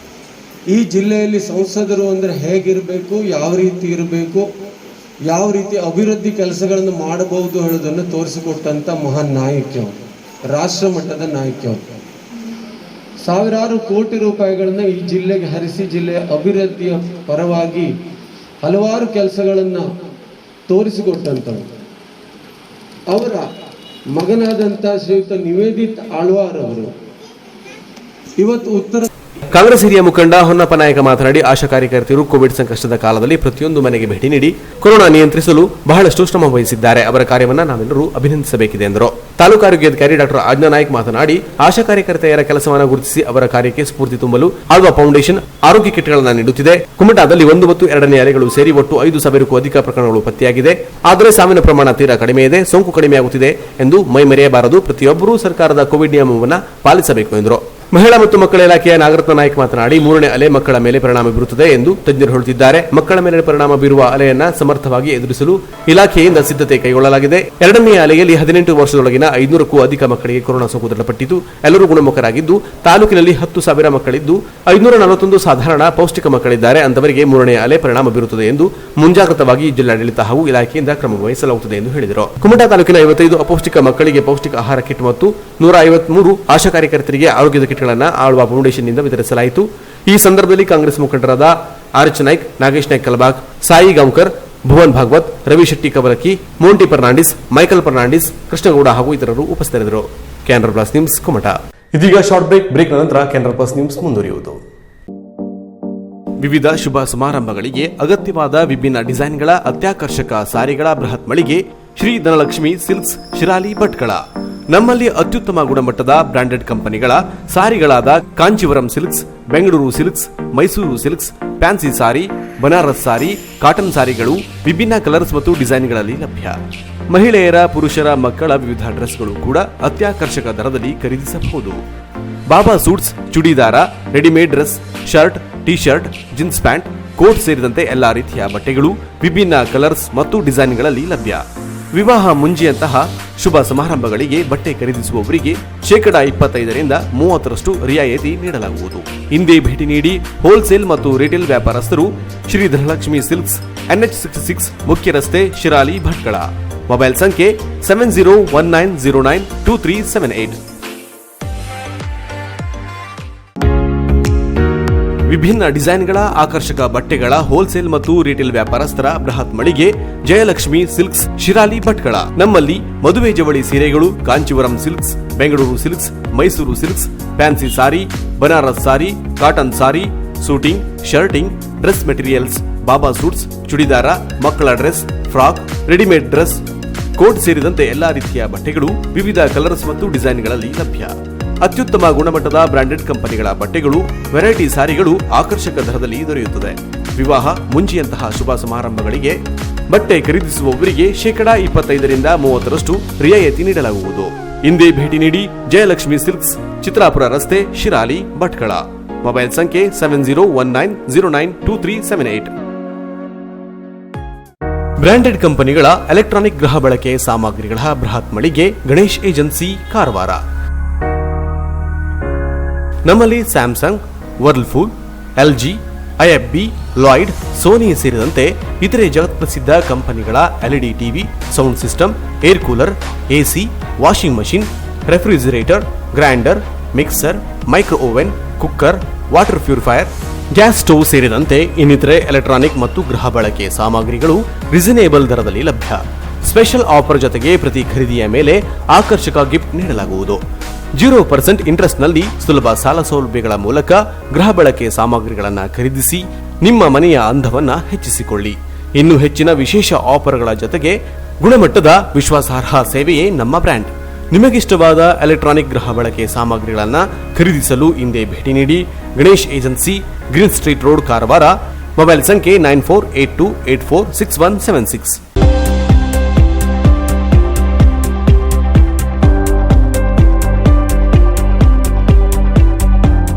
ಈ ಜಿಲ್ಲೆಯಲ್ಲಿ ಸಂಸದರು ಅಂದರೆ ಹೇಗಿರಬೇಕು, ಯಾವ ರೀತಿ ಇರಬೇಕು, ಯಾವ ರೀತಿ ಅಭಿವೃದ್ಧಿ ಕೆಲಸಗಳನ್ನು ಮಾಡಬಹುದು ಹೇಳೋದನ್ನು ತೋರಿಸಿಕೊಟ್ಟಂಥ ಮಹಾನ್ ನಾಯಕಿ ಅವರು, ರಾಷ್ಟ್ರ ಮಟ್ಟದ ನಾಯಕಿ ಅವರು. ಸಾವಿರಾರು ಕೋಟಿ ರೂಪಾಯಿಗಳನ್ನ ಈ ಜಿಲ್ಲೆಗೆ ಹರಿಸಿ ಜಿಲ್ಲೆಯ ಅಭಿವೃದ್ಧಿಯ ಪರವಾಗಿ ಹಲವಾರು ಕೆಲಸಗಳನ್ನು ತೋರಿಸಿಕೊಟ್ಟಂಥವ್ರು. ಅವರ ಮಗನಾದಂಥ ಶ್ರೀಯುತ ನಿವೇದಿತ್ ಆಳ್ವಾರ್ ಅವರು ಇವತ್ತು ಉತ್ತರ ಕಾಂಗ್ರೆಸ್ ಹಿರಿಯ ಮುಖಂಡ ಹೊನ್ನಪ್ಪ ನಾಯಕ ಮಾತನಾಡಿ ಆಶಾ ಕಾರ್ಯಕರ್ತೆಯರು ಕೋವಿಡ್ ಸಂಕಷ್ಟದ ಕಾಲದಲ್ಲಿ ಪ್ರತಿಯೊಂದು ಮನೆಗೆ ಭೇಟಿ ನೀಡಿ ಕೊರೋನಾ ನಿಯಂತ್ರಿಸಲು ಬಹಳಷ್ಟು ಶ್ರಮ ವಹಿಸಿದ್ದಾರೆ. ಅವರ ಕಾರ್ಯವನ್ನು ನಾವೆಲ್ಲರೂ ಅಭಿನಂದಿಸಬೇಕಿದೆ ಎಂದರು. ತಾಲೂಕು ಆರೋಗ್ಯಾಧಿಕಾರಿ ಡಾಕ್ಟರ್ ಆಜ್ಞಾ ನಾಯ್ಕ್ ಮಾತನಾಡಿ ಆಶಾ ಕಾರ್ಯಕರ್ತೆಯರ ಕೆಲಸವನ್ನು ಗುರುತಿಸಿ ಅವರ ಕಾರ್ಯಕ್ಕೆ ಸ್ಫೂರ್ತಿ ತುಂಬಲು ಆಳ್ವಾ ಫೌಂಡೇಶನ್ ಆರೋಗ್ಯ ಕಿಟ್ಗಳನ್ನು ನೀಡುತ್ತಿದೆ. ಕುಮಟಾದಲ್ಲಿ 1 ಮತ್ತು 2ನೇ ಅಲೆಗಳು ಸೇರಿ ಒಟ್ಟು 5,000ಕ್ಕೂ ಅಧಿಕ ಪ್ರಕರಣಗಳು ಪತ್ತೆಯಾಗಿದೆ. ಆದರೆ ಸಾವಿನ ಪ್ರಮಾಣ ತೀರಾ ಕಡಿಮೆ ಇದೆ. ಸೋಂಕು ಕಡಿಮೆಯಾಗುತ್ತಿದೆ ಎಂದು ಮೈಮರೆಯಬಾರದು. ಪ್ರತಿಯೊಬ್ಬರೂ ಸರ್ಕಾರದ ಕೋವಿಡ್ ನಿಯಮವನ್ನು ಪಾಲಿಸಬೇಕು ಎಂದರು. ಮಹಿಳಾ ಮತ್ತು ಮಕ್ಕಳ ಇಲಾಖೆಯ ನಾಗರತ್ನ ನಾಯ್ಕ್ ಮಾತನಾಡಿ 3ನೇ ಅಲೆ ಮಕ್ಕಳ ಮೇಲೆ ಪರಿಣಾಮ ಬೀರುತ್ತದೆ ಎಂದು ತಜ್ಞರು ಹೇಳುತ್ತಿದ್ದಾರೆ. ಮಕ್ಕಳ ಮೇಲೆ ಪರಿಣಾಮ ಬೀರುವ ಅಲೆಯನ್ನ ಸಮರ್ಥವಾಗಿ ಎದುರಿಸಲು ಇಲಾಖೆಯಿಂದ ಸಿದ್ಧತೆ ಕೈಗೊಳ್ಳಲಾಗಿದೆ. 2ನೇ ಅಲೆಯಲ್ಲಿ 18 ವರ್ಷದೊಳಗಿನ 500ಕ್ಕೂ ಅಧಿಕ ಮಕ್ಕಳಿಗೆ ಕೊರೋನಾ ಸೋಂಕು ದೃಢಪಟ್ಟಿದ್ದು ಎಲ್ಲರೂ ಗುಣಮುಖರಾಗಿದ್ದು ತಾಲೂಕಿನಲ್ಲಿ 10,000 ಮಕ್ಕಳಿದ್ದು 541 ಸಾಧಾರಣ ಪೌಷ್ಟಿಕ ಮಕ್ಕಳಿದ್ದಾರೆ. ಅಂತವರಿಗೆ 3ನೇ ಅಲೆ ಪರಿಣಾಮ ಬೀರುತ್ತದೆ ಎಂದು ಮುಂಜಾಗ್ರತವಾಗಿ ಜಿಲ್ಲಾಡಳಿತ ಹಾಗೂ ಇಲಾಖೆಯಿಂದ ಕ್ರಮ ವಹಿಸಲಾಗುತ್ತದೆ ಎಂದು ಹೇಳಿದರು. ಕುಮಟಾ ತಾಲೂಕಿನ 55 ಅಪೌಷ್ಟಿಕ ಮಕ್ಕಳಿಗೆ ಪೌಷ್ಟಿಕ ಆಹಾರ ಕಿಟ್ ಮತ್ತು 153 ಆಶಾ ಕಾರ್ಯಕರ್ತರಿಗೆ ಆರೋಗ್ಯದ ಕಿಟ್ಗಳನ್ನು ಆಳ್ವಾ ಫೌಂಡೇಶನ್ನಿಂದ ವಿತರಿಸಲಾಯಿತು. ಈ ಸಂದರ್ಭದಲ್ಲಿ ಕಾಂಗ್ರೆಸ್ ಮುಖಂಡರಾದ ಆರ್ಚ್ ನಾಯ್ಕ್, ನಾಗೇಶ್ ನಾಯ್ಕ್ ಕಲಬಾಗ್, ಸಾಯಿ ಗಾಂವ್ಕರ್, ಭುವನ್ ಭಾಗವತ್, ರವಿ ಶೆಟ್ಟಿ ಕವಲಕಿ, ಮೋಂಟಿ ಫರ್ನಾಂಡಿಸ್, ಮೈಕಲ್ ಫರ್ನಾಂಡಿಸ್, ಕೃಷ್ಣಗೌಡ ಹಾಗೂ ಇತರರು ಉಪಸ್ಥಿತರಿದ್ದರು. Canara plus news Kumta. ಇದೀಗ ಶಾರ್ಟ್ ಬ್ರೇಕ್ ನಂತರ ಕ್ಯಾನರಾ ಪ್ಲಸ್ ನ್ಯೂಸ್ ಮುಂದುವರಿಯುವುದು. ವಿವಿಧ ಶುಭ ಸಮಾರಂಭಗಳಿಗೆ ಅಗತ್ಯವಾದ ವಿಭಿನ್ನ ಡಿಸೈನ್ಗಳ ಅತ್ಯಾಕರ್ಷಕ ಸಾರಿಗಳ ಬೃಹತ್ ಮಳಿಗೆ ಶ್ರೀ ಧನಲಕ್ಷ್ಮಿ ಸಿಲ್ಕ್ಸ್ ಶಿರಾಲಿ ಭಟ್ಕಳ. ನಮ್ಮಲ್ಲಿ ಅತ್ಯುತ್ತಮ ಗುಣಮಟ್ಟದ ಬ್ರಾಂಡೆಡ್ ಕಂಪನಿಗಳ ಸಾರಿಗಳಾದ Kanchivaram silks, Bengaluru silks, Mysuru silks, fancy sari, Banaras sari, cotton ಸಾರಿಗಳು ವಿಭಿನ್ನ ಕಲರ್ಸ್ ಮತ್ತು ಡಿಸೈನ್ಗಳಲ್ಲಿ ಲಭ್ಯ. ಮಹಿಳೆಯರ, ಪುರುಷರ, ಮಕ್ಕಳ ವಿವಿಧ ಡ್ರೆಸ್ಗಳು ಕೂಡ ಅತ್ಯಾಕರ್ಷಕ ದರದಲ್ಲಿ ಖರೀದಿಸಬಹುದು. Baba suits, churidar, readymade dress, shirt, T shirt, jeans pant, coat ಸೇರಿದಂತೆ ಎಲ್ಲಾ ರೀತಿಯ ಬಟ್ಟೆಗಳು ವಿಭಿನ್ನ ಕಲರ್ಸ್ ಮತ್ತು ಡಿಸೈನ್ಗಳಲ್ಲಿ ಲಭ್ಯ. ವಿವಾಹ ಮುಂಜಿಯಂತಹ ಶುಭ ಸಮಾರಂಭಗಳಿಗೆ ಬಟ್ಟೆ ಖರೀದಿಸುವವರಿಗೆ 25% 30% ರಿಯಾಯಿತಿ ನೀಡಲಾಗುವುದು. ಹಿಂದೆ ಭೇಟಿ ನೀಡಿ. ಹೋಲ್ಸೇಲ್ ಮತ್ತು ರಿಟೇಲ್ ವ್ಯಾಪಾರಸ್ಥರು ಶ್ರೀ ಧನಲಕ್ಷ್ಮಿ ಸಿಲ್ಕ್ಸ್, NH66 ಮುಖ್ಯ ರಸ್ತೆ, ಶಿರಾಲಿ ಭಟ್ಕಳ. ಮೊಬೈಲ್ ಸಂಖ್ಯೆ 7019092378. ವಿಭಿನ್ನ ಡಿಸೈನ್ಗಳ ಆಕರ್ಷಕ ಬಟ್ಟೆಗಳ ಹೋಲ್ಸೇಲ್ ಮತ್ತು ರಿಟೇಲ್ ವ್ಯಾಪಾರಸ್ಥರ ಬೃಹತ್ ಮಳಿಗೆ ಜಯಲಕ್ಷ್ಮಿ ಸಿಲ್ಕ್ಸ್ ಶಿರಾಲಿ ಭಟ್ಕಳ. ನಮ್ಮಲ್ಲಿ ಮದುವೆ ಜವಳಿ ಸೀರೆಗಳು, Kanchivaram silks, Bengaluru silks, Mysuru silks, fancy sari, Banaras sari, cotton sari, suiting, shirting, dress materials, baba suits, churidar, ಮಕ್ಕಳ dress, frock, readymade dress, coat ಸೇರಿದಂತೆ ಎಲ್ಲಾ ರೀತಿಯ ಬಟ್ಟೆಗಳು ವಿವಿಧ ಕಲರ್ಸ್ ಮತ್ತು ಡಿಸೈನ್ಗಳಲ್ಲಿ ಲಭ್ಯ. ಅತ್ಯುತ್ತಮ ಗುಣಮಟ್ಟದ ಬ್ರಾಂಡೆಡ್ ಕಂಪನಿಗಳ ಬಟ್ಟೆಗಳು, ವೆರೈಟಿ ಸಾರಿಗಳು ಆಕರ್ಷಕ ದರದಲ್ಲಿ ದೊರೆಯುತ್ತದೆ. ವಿವಾಹ ಮುಂಚಿಯಂತಹ ಶುಭ ಸಮಾರಂಭಗಳಿಗೆ ಬಟ್ಟೆ ಖರೀದಿಸುವವರಿಗೆ 25% 30% ರಿಯಾಯಿತಿ ನೀಡಲಾಗುವುದು. ಹಿಂದೆ ಭೇಟಿ ನೀಡಿ. ಜಯಲಕ್ಷ್ಮಿ ಸಿಲ್ಕ್ಸ್, ಚಿತ್ರಾಪುರ ರಸ್ತೆ, ಶಿರಾಲಿ ಭಟ್ಕಳ. ಮೊಬೈಲ್ ಸಂಖ್ಯೆ 7019092378. ಬ್ರಾಂಡೆಡ್ ಕಂಪನಿಗಳ ಎಲೆಕ್ಟ್ರಾನಿಕ್ ಗೃಹ ಬಳಕೆ ಸಾಮಗ್ರಿಗಳ ಬೃಹತ್ ಮಳಿಗೆ ಗಣೇಶ್ ಏಜೆನ್ಸಿ, ಕಾರವಾರ. ನಮ್ಮಲ್ಲಿ Samsung, Whirlpool, LG, IFB, Lloyd, Sony ಸೇರಿದಂತೆ ಇತರೆ ಜಗತ್ಪ್ರಸಿದ್ಧ ಕಂಪನಿಗಳ LED TV, sound system, air cooler, AC, washing machine, refrigerator, grinder, mixer, micro oven, cooker, water purifier, gas stove ಸೇರಿದಂತೆ ಇನ್ನಿತರೆ ಎಲೆಕ್ಟ್ರಾನಿಕ್ ಮತ್ತು ಗೃಹ ಬಳಕೆ ಸಾಮಗ್ರಿಗಳು ರೀಸನೇಬಲ್ ದರದಲ್ಲಿ ಲಭ್ಯ. ಸ್ಪೆಷಲ್ ಆಫರ್ ಜೊತೆಗೆ ಪ್ರತಿ ಖರೀದಿಯ ಮೇಲೆ ಆಕರ್ಷಕ ಗಿಫ್ಟ್ ನೀಡಲಾಗುವುದು. 0% ಇಂಟ್ರೆಸ್ಟ್ನಲ್ಲಿ ಸುಲಭ ಸಾಲ ಸೌಲಭ್ಯಗಳ ಮೂಲಕ ಗೃಹ ಬಳಕೆ ಸಾಮಗ್ರಿಗಳನ್ನು ಖರೀದಿಸಿ ನಿಮ್ಮ ಮನೆಯ ಅಂದವನ್ನ ಹೆಚ್ಚಿಸಿಕೊಳ್ಳಿ. ಇನ್ನು ಹೆಚ್ಚಿನ ವಿಶೇಷ ಆಫರ್ಗಳ ಜೊತೆಗೆ ಗುಣಮಟ್ಟದ ವಿಶ್ವಾಸಾರ್ಹ ಸೇವೆಯೇ ನಮ್ಮ ಬ್ರ್ಯಾಂಡ್. ನಿಮಗಿಷ್ಟವಾದ ಎಲೆಕ್ಟ್ರಾನಿಕ್ ಗೃಹ ಬಳಕೆ ಸಾಮಗ್ರಿಗಳನ್ನು ಖರೀದಿಸಲು ಹಿಂದೆ ಭೇಟಿ ನೀಡಿ. Ganesh agency, green street road, Karwar. Mobile ಸಂಖ್ಯೆ 9482846176.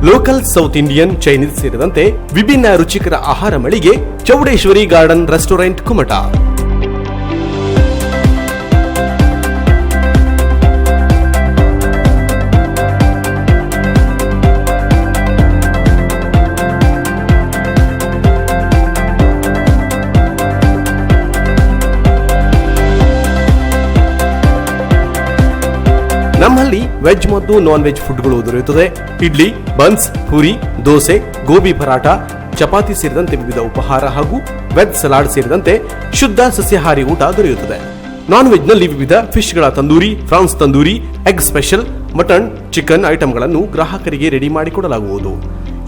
ಲೋಕಲ್, ಸೌತ್ ಇಂಡಿಯನ್, ಚೈನೀಸ್ ಸೇರಿದಂತೆ ವಿಭಿನ್ನ ರುಚಿಕರ ಆಹಾರ ಮಳಿಗೆ ಚೌಡೇಶ್ವರಿ ಗಾರ್ಡನ್ ರೆಸ್ಟೋರೆಂಟ್, ಕುಮಟಾ. ನಮ್ಮಲ್ಲಿ ವೆಜ್ ಮತ್ತು ನಾನ್ ವೆಜ್ ಫುಡ್ಗಳು ದೊರೆಯುತ್ತದೆ. ಇಡ್ಲಿ, ಬನ್ಸ್, ಪೂರಿ, ದೋಸೆ, ಗೋಬಿ ಪರಾಟ, ಚಪಾತಿ ಸೇರಿದಂತೆ ವಿವಿಧ ಉಪಹಾರ ಹಾಗೂ ವೆಜ್ ಸಲಾಡ್ ಸೇರಿದಂತೆ ಶುದ್ಧ ಸಸ್ಯಾಹಾರಿ ಊಟ ದೊರೆಯುತ್ತದೆ. ನಾನ್ ವೆಜ್ ನಲ್ಲಿ ವಿವಿಧ ಫಿಶ್ಗಳ tandoori, prawns tandoori, egg special, mutton, chicken ಐಟಂಗಳನ್ನು ಗ್ರಾಹಕರಿಗೆ ರೆಡಿ ಮಾಡಿಕೊಡಲಾಗುವುದು.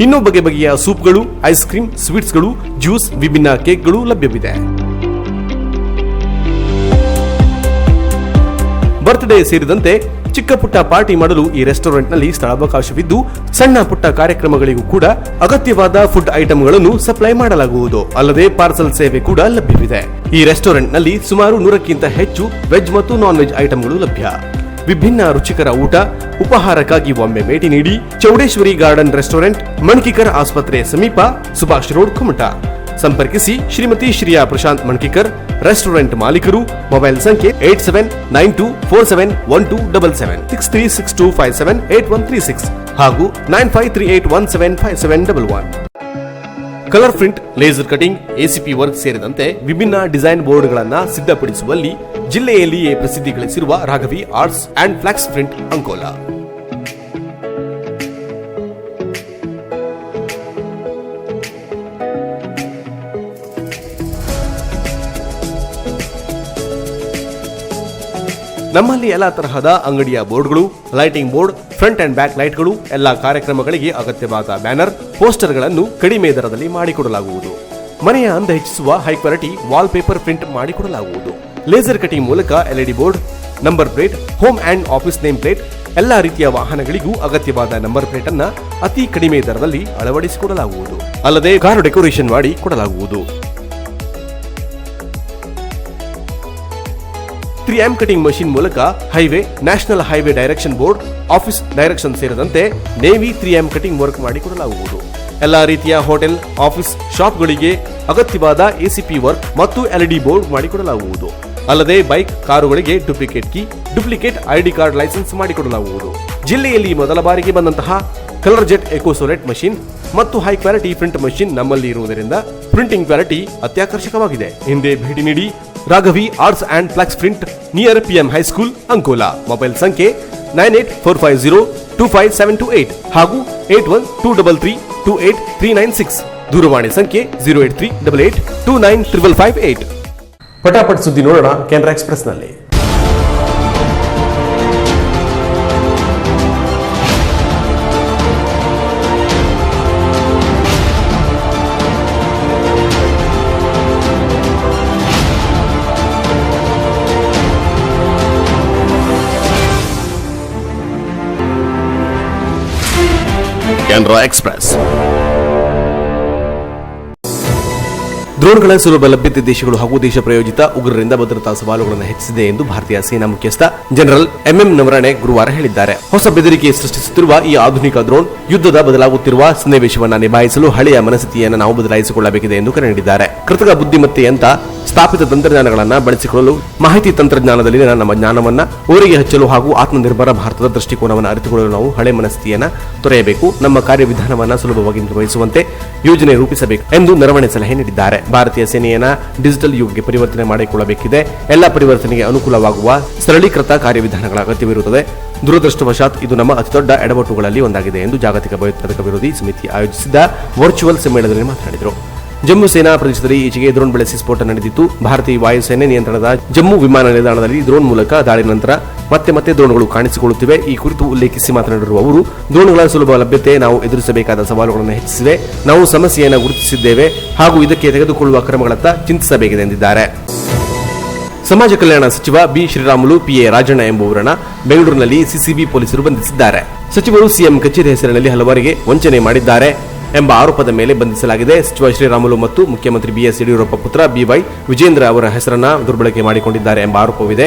ಇನ್ನೂ ಬಗೆ ಬಗೆಯ ಸೂಪ್ಗಳು, ಐಸ್ ಕ್ರೀಮ್, ಸ್ವೀಟ್ಸ್ಗಳು, ಜ್ಯೂಸ್, ವಿಭಿನ್ನ ಕೇಕ್ಗಳು ಲಭ್ಯವಿದೆ. ಬರ್ತ್ಡೇ ಸೇರಿದಂತೆ ಚಿಕ್ಕ ಪುಟ್ಟ ಪಾರ್ಟಿ ಮಾಡಲು ಈ ರೆಸ್ಟೋರೆಂಟ್ನಲ್ಲಿ ಸ್ಥಳಾವಕಾಶವಿದ್ದು, ಸಣ್ಣ ಪುಟ್ಟ ಕಾರ್ಯಕ್ರಮಗಳಿಗೂ ಕೂಡ ಅಗತ್ಯವಾದ ಫುಡ್ ಐಟಂಗಳನ್ನು ಸಪ್ಲೈ ಮಾಡಲಾಗುವುದು. ಅಲ್ಲದೆ ಪಾರ್ಸಲ್ ಸೇವೆ ಕೂಡ ಲಭ್ಯವಿದೆ. ಈ ರೆಸ್ಟೋರೆಂಟ್ನಲ್ಲಿ ಸುಮಾರು 100ಕ್ಕಿಂತ ಹೆಚ್ಚು ವೆಜ್ ಮತ್ತು ನಾನ್ ವೆಜ್ ಐಟಂಗಳು ಲಭ್ಯ. ವಿಭಿನ್ನ ರುಚಿಕರ ಊಟ, ಉಪಹಾರಕ್ಕಾಗಿ ಒಮ್ಮೆ ಭೇಟಿ ನೀಡಿ. ಚೌಡೇಶ್ವರಿ ಗಾರ್ಡನ್ ರೆಸ್ಟೋರೆಂಟ್, ಮಣ್ಕಿಕರ್ ಆಸ್ಪತ್ರೆ ಸಮೀಪ, ಸುಭಾಷ್ ರೋಡ್, ಕುಮಟಾ. ಸಂಪರ್ಕಿಸಿ ಶ್ರೀಮತಿ ಶ್ರೀಯಾ ಪ್ರಶಾಂತ್ ಮಣ್ಕಿಕರ್, ರೆಸ್ಟೋರೆಂಟ್ ಮಾಲೀಕರು. ಮೊಬೈಲ್ ಸಂಖ್ಯೆ 8792471277, 6362578136 ಹಾಗೂ 9538175711. Colour print, laser cutting, ACP work ಸೇರಿದಂತೆ ವಿಭಿನ್ನ ಡಿಸೈನ್ ಬೋರ್ಡ್ಗಳನ್ನ ಸಿದ್ಧಪಡಿಸುವಲ್ಲಿ ಜಿಲ್ಲೆಯಲ್ಲಿಯೇ ಪ್ರಸಿದ್ಧಿ ಗಳಿಸಿರುವ Raghavi arts and flex print, Ankola. ನಮ್ಮಲ್ಲಿ ಎಲ್ಲ ತರಹದ ಅಂಗಡಿಯ ಬೋರ್ಡ್ಗಳು, lighting board, front and back ಲೈಟ್ಗಳು, ಎಲ್ಲಾ ಕಾರ್ಯಕ್ರಮಗಳಿಗೆ ಅಗತ್ಯವಾದ ಬ್ಯಾನರ್, ಪೋಸ್ಟರ್ಗಳನ್ನು ಕಡಿಮೆ ದರದಲ್ಲಿ ಮಾಡಿಕೊಡಲಾಗುವುದು. ಮನೆಯ ಅಂದ ಹೆಚ್ಚಿಸುವ high quality wall paper print ಮಾಡಿಕೊಡಲಾಗುವುದು. ಲೇಸರ್ ಕಟಿಂಗ್ ಮೂಲಕ LED board, number plate, home and office name plate, ಎಲ್ಲಾ ರೀತಿಯ ವಾಹನಗಳಿಗೂ ಅಗತ್ಯವಾದ ನಂಬರ್ ಪ್ಲೇಟ್ ಅನ್ನ ಅತಿ ಕಡಿಮೆ ದರದಲ್ಲಿ ಅಳವಡಿಸಿಕೊಡಲಾಗುವುದು. ಅಲ್ಲದೆ ಕಾರು ಡೆಕೋರೇಷನ್ ಮಾಡಿ ಕೊಡಲಾಗುವುದು. 3M ಕಟಿಂಗ್ ಮಷಿನ್ ಮೂಲಕ highway, national highway direction board, office direction ಸೇರಿದಂತೆ ನೇವಿ 3M ಕಟಿಂಗ್ ವರ್ಕ್ ಮಾಡಿಕೊಡಲಾಗುವುದು. ಎಲ್ಲಾ ರೀತಿಯ ಹೋಟೆಲ್, ಆಫೀಸ್, ಶಾಪ್ಗಳಿಗೆ ಅಗತ್ಯವಾದ ಎಸಿಪಿ ವರ್ಕ್ ಮತ್ತು ಎಲ್ಇಡಿ ಬೋರ್ಡ್ ಮಾಡಿಕೊಡಲಾಗುವುದು. ಅಲ್ಲದೆ ಬೈಕ್, ಕಾರುಗಳಿಗೆ duplicate key, duplicate ID card licence ಮಾಡಿಕೊಡಲಾಗುವುದು. ಜಿಲ್ಲೆಯಲ್ಲಿ ಮೊದಲ ಬಾರಿಗೆ ಬಂದಂತಹ ಕಲರ್ ಜೆಟ್ ಎಕೋಸೋಲೆಟ್ ಮಷಿನ್ ಮತ್ತು ಹೈ ಕ್ವಾಲಿಟಿ ಪ್ರಿಂಟ್ ಮಷಿನ್ ನಮ್ಮಲ್ಲಿ ಇರುವುದರಿಂದ ಪ್ರಿಂಟಿಂಗ್ ಕ್ವಾಲಿಟಿ ಅತ್ಯಾಕರ್ಷಕವಾಗಿದೆ. ಹಿಂದೆ ಭೇಟಿ ನೀಡಿ. Raghavi arts and flex print, near PM high school, Ankola. Mobile ಸಂಖ್ಯೆ 9845025728 ಹಾಗೂ 8123328396. ದೂರವಾಣಿ ಸಂಖ್ಯೆ 08388295558. ಪಟಾಪಟ್ ಸುದ್ದಿ ನೋಡೋಣ ಕೆನರಾ ಎಕ್ಸ್‌ಪ್ರೆಸ್ ನಲ್ಲಿ. ಕೆನರಾ ಎಕ್ಸ್‌ಪ್ರೆಸ್. ಡ್ರೋನ್ಗಳ ಸುಲಭ ಲಭ್ಯತೆ ದೇಶಗಳು ಹಾಗೂ ದೇಶ ಪ್ರಾಯೋಜಿತ ಉಗ್ರರಿಂದ ಭದ್ರತಾ ಸವಾಲುಗಳನ್ನು ಹೆಚ್ಚಿಸಿದೆ ಎಂದು ಭಾರತೀಯ ಸೇನಾ ಮುಖ್ಯಸ್ಥ ಜನರಲ್ MM ನವರಣೆ ಗುರುವಾರ ಹೇಳಿದ್ದಾರೆ. ಹೊಸ ಬೆದರಿಕೆ ಸೃಷ್ಟಿಸುತ್ತಿರುವ ಈ ಆಧುನಿಕ ಡ್ರೋನ್ ಯುದ್ಧದ ಬದಲಾಗುತ್ತಿರುವ ಸನ್ನಿವೇಶವನ್ನು ನಿಭಾಯಿಸಲು ಹಳೆಯ ಮನಸ್ಥಿತಿಯನ್ನು ನಾವು ಬದಲಾಯಿಸಿಕೊಳ್ಳಬೇಕಿದೆ ಎಂದು ಕರೆ ನೀಡಿದ್ದಾರೆ. ಕೃತಕ ಬುದ್ಧಿಮತ್ತೆಯಂತ ಸ್ಥಾಪಿತ ತಂತ್ರಜ್ಞಾನಗಳನ್ನು ಬಳಸಿಕೊಳ್ಳಲು, ಮಾಹಿತಿ ತಂತ್ರಜ್ಞಾನದಲ್ಲಿನ ನಮ್ಮ ಜ್ಞಾನವನ್ನು ಓರಿಗೆ ಹಚ್ಚಲು ಹಾಗೂ ಆತ್ಮನಿರ್ಭರ ಭಾರತದ ದೃಷ್ಟಿಕೋನವನ್ನು ಅರಿತುಕೊಳ್ಳಲು ನಾವು ಹಳೆ ಮನಸ್ಥಿತಿಯನ್ನು ತೊರೆಯಬೇಕು. ನಮ್ಮ ಕಾರ್ಯವಿಧಾನವನ್ನು ಸುಲಭವಾಗಿ ನಿರ್ವಹಿಸುವಂತೆ ಯೋಜನೆ ರೂಪಿಸಬೇಕು ಎಂದು ನರವಣೆ ಸಲಹೆ ನೀಡಿದ್ದಾರೆ. ಭಾರತೀಯ ಸೇನೆಯನ್ನ ಡಿಜಿಟಲ್ ಯುಗಕ್ಕೆ ಪರಿವರ್ತನೆ ಮಾಡಿಕೊಳ್ಳಬೇಕಿದೆ. ಎಲ್ಲ ಪರಿವರ್ತನೆಗೆ ಅನುಕೂಲವಾಗುವ ಸರಳೀಕೃತ ಕಾರ್ಯವಿಧಾನಗಳ ಅಗತ್ಯವಿರುತ್ತದೆ. ದುರದೃಷ್ಟವಶಾತ್ ಇದು ನಮ್ಮ ಅತಿದೊಡ್ಡ ಎಡವಟ್ಟುಗಳಲ್ಲಿ ಒಂದಾಗಿದೆ ಎಂದು ಜಾಗತಿಕ ಭಯೋತ್ಪಾದಕ ವಿರೋಧಿ ಸಮಿತಿ ಆಯೋಜಿಸಿದ್ದ ವರ್ಚುವಲ್ ಸಮ್ಮೇಳನದಲ್ಲಿ ಮಾತನಾಡಿದರು. ಜಮ್ಮು ಸೇನಾ ಪ್ರದೇಶದಲ್ಲಿ ಈಚೆಗೆ ಡ್ರೋನ್ ಬಳಸಿ ಸ್ಫೋಟ ನಡೆದಿತ್ತು. ಭಾರತೀಯ ವಾಯುಸೇನೆ ನಿಯಂತ್ರಣದ ಜಮ್ಮು ವಿಮಾನ ನಿಲ್ದಾಣದಲ್ಲಿ ಡ್ರೋನ್ ಮೂಲಕ ದಾಳಿ ನಂತರ ಮತ್ತೆ ಡ್ರೋನ್ಗಳು ಕಾಣಿಸಿಕೊಳ್ಳುತ್ತಿವೆ. ಈ ಕುರಿತು ಉಲ್ಲೇಖಿಸಿ ಮಾತನಾಡಿರುವ ಅವರು, ಡ್ರೋನ್ಗಳ ಸುಲಭ ಲಭ್ಯತೆ ನಾವು ಎದುರಿಸಬೇಕಾದ ಸವಾಲುಗಳನ್ನು ಹೆಚ್ಚಿಸಿದೆ. ನಾವು ಸಮಸ್ಯೆಯನ್ನು ಗುರುತಿಸಿದ್ದೇವೆ ಹಾಗೂ ಇದಕ್ಕೆ ತೆಗೆದುಕೊಳ್ಳುವ ಕ್ರಮಗಳತ್ತ ಚಿಂತಿಸಬೇಕಿದೆ ಎಂದಿದ್ದಾರೆ. ಸಮಾಜ ಕಲ್ಯಾಣ ಸಚಿವ ಬಿ ಶ್ರೀರಾಮುಲು, PA ರಾಜಣ್ಣ ಎಂಬುವರನ್ನ ಬೆಂಗಳೂರಿನಲ್ಲಿ ಸಿಸಿಬಿ ಪೊಲೀಸರು ಬಂಧಿಸಿದ್ದಾರೆ. ಸಚಿವರು ಸಿಎಂ ಕಚೇರಿ ಹೆಸರಿನಲ್ಲಿ ಹಲವರಿಗೆ ವಂಚನೆ ಮಾಡಿದ್ದಾರೆ ಎಂಬ ಆರೋಪದ ಮೇಲೆ ಬಂಧಿಸಲಾಗಿದೆ. ಸಚಿವ ಶ್ರೀರಾಮುಲು ಮತ್ತು ಮುಖ್ಯಮಂತ್ರಿ BS ಯಡಿಯೂರಪ್ಪ ಪುತ್ರ BY ವಿಜೇಂದ್ರ ಅವರ ಹೆಸರನ್ನ ದುರ್ಬಳಕೆ ಮಾಡಿಕೊಂಡಿದ್ದಾರೆ ಎಂಬ ಆರೋಪವಿದೆ.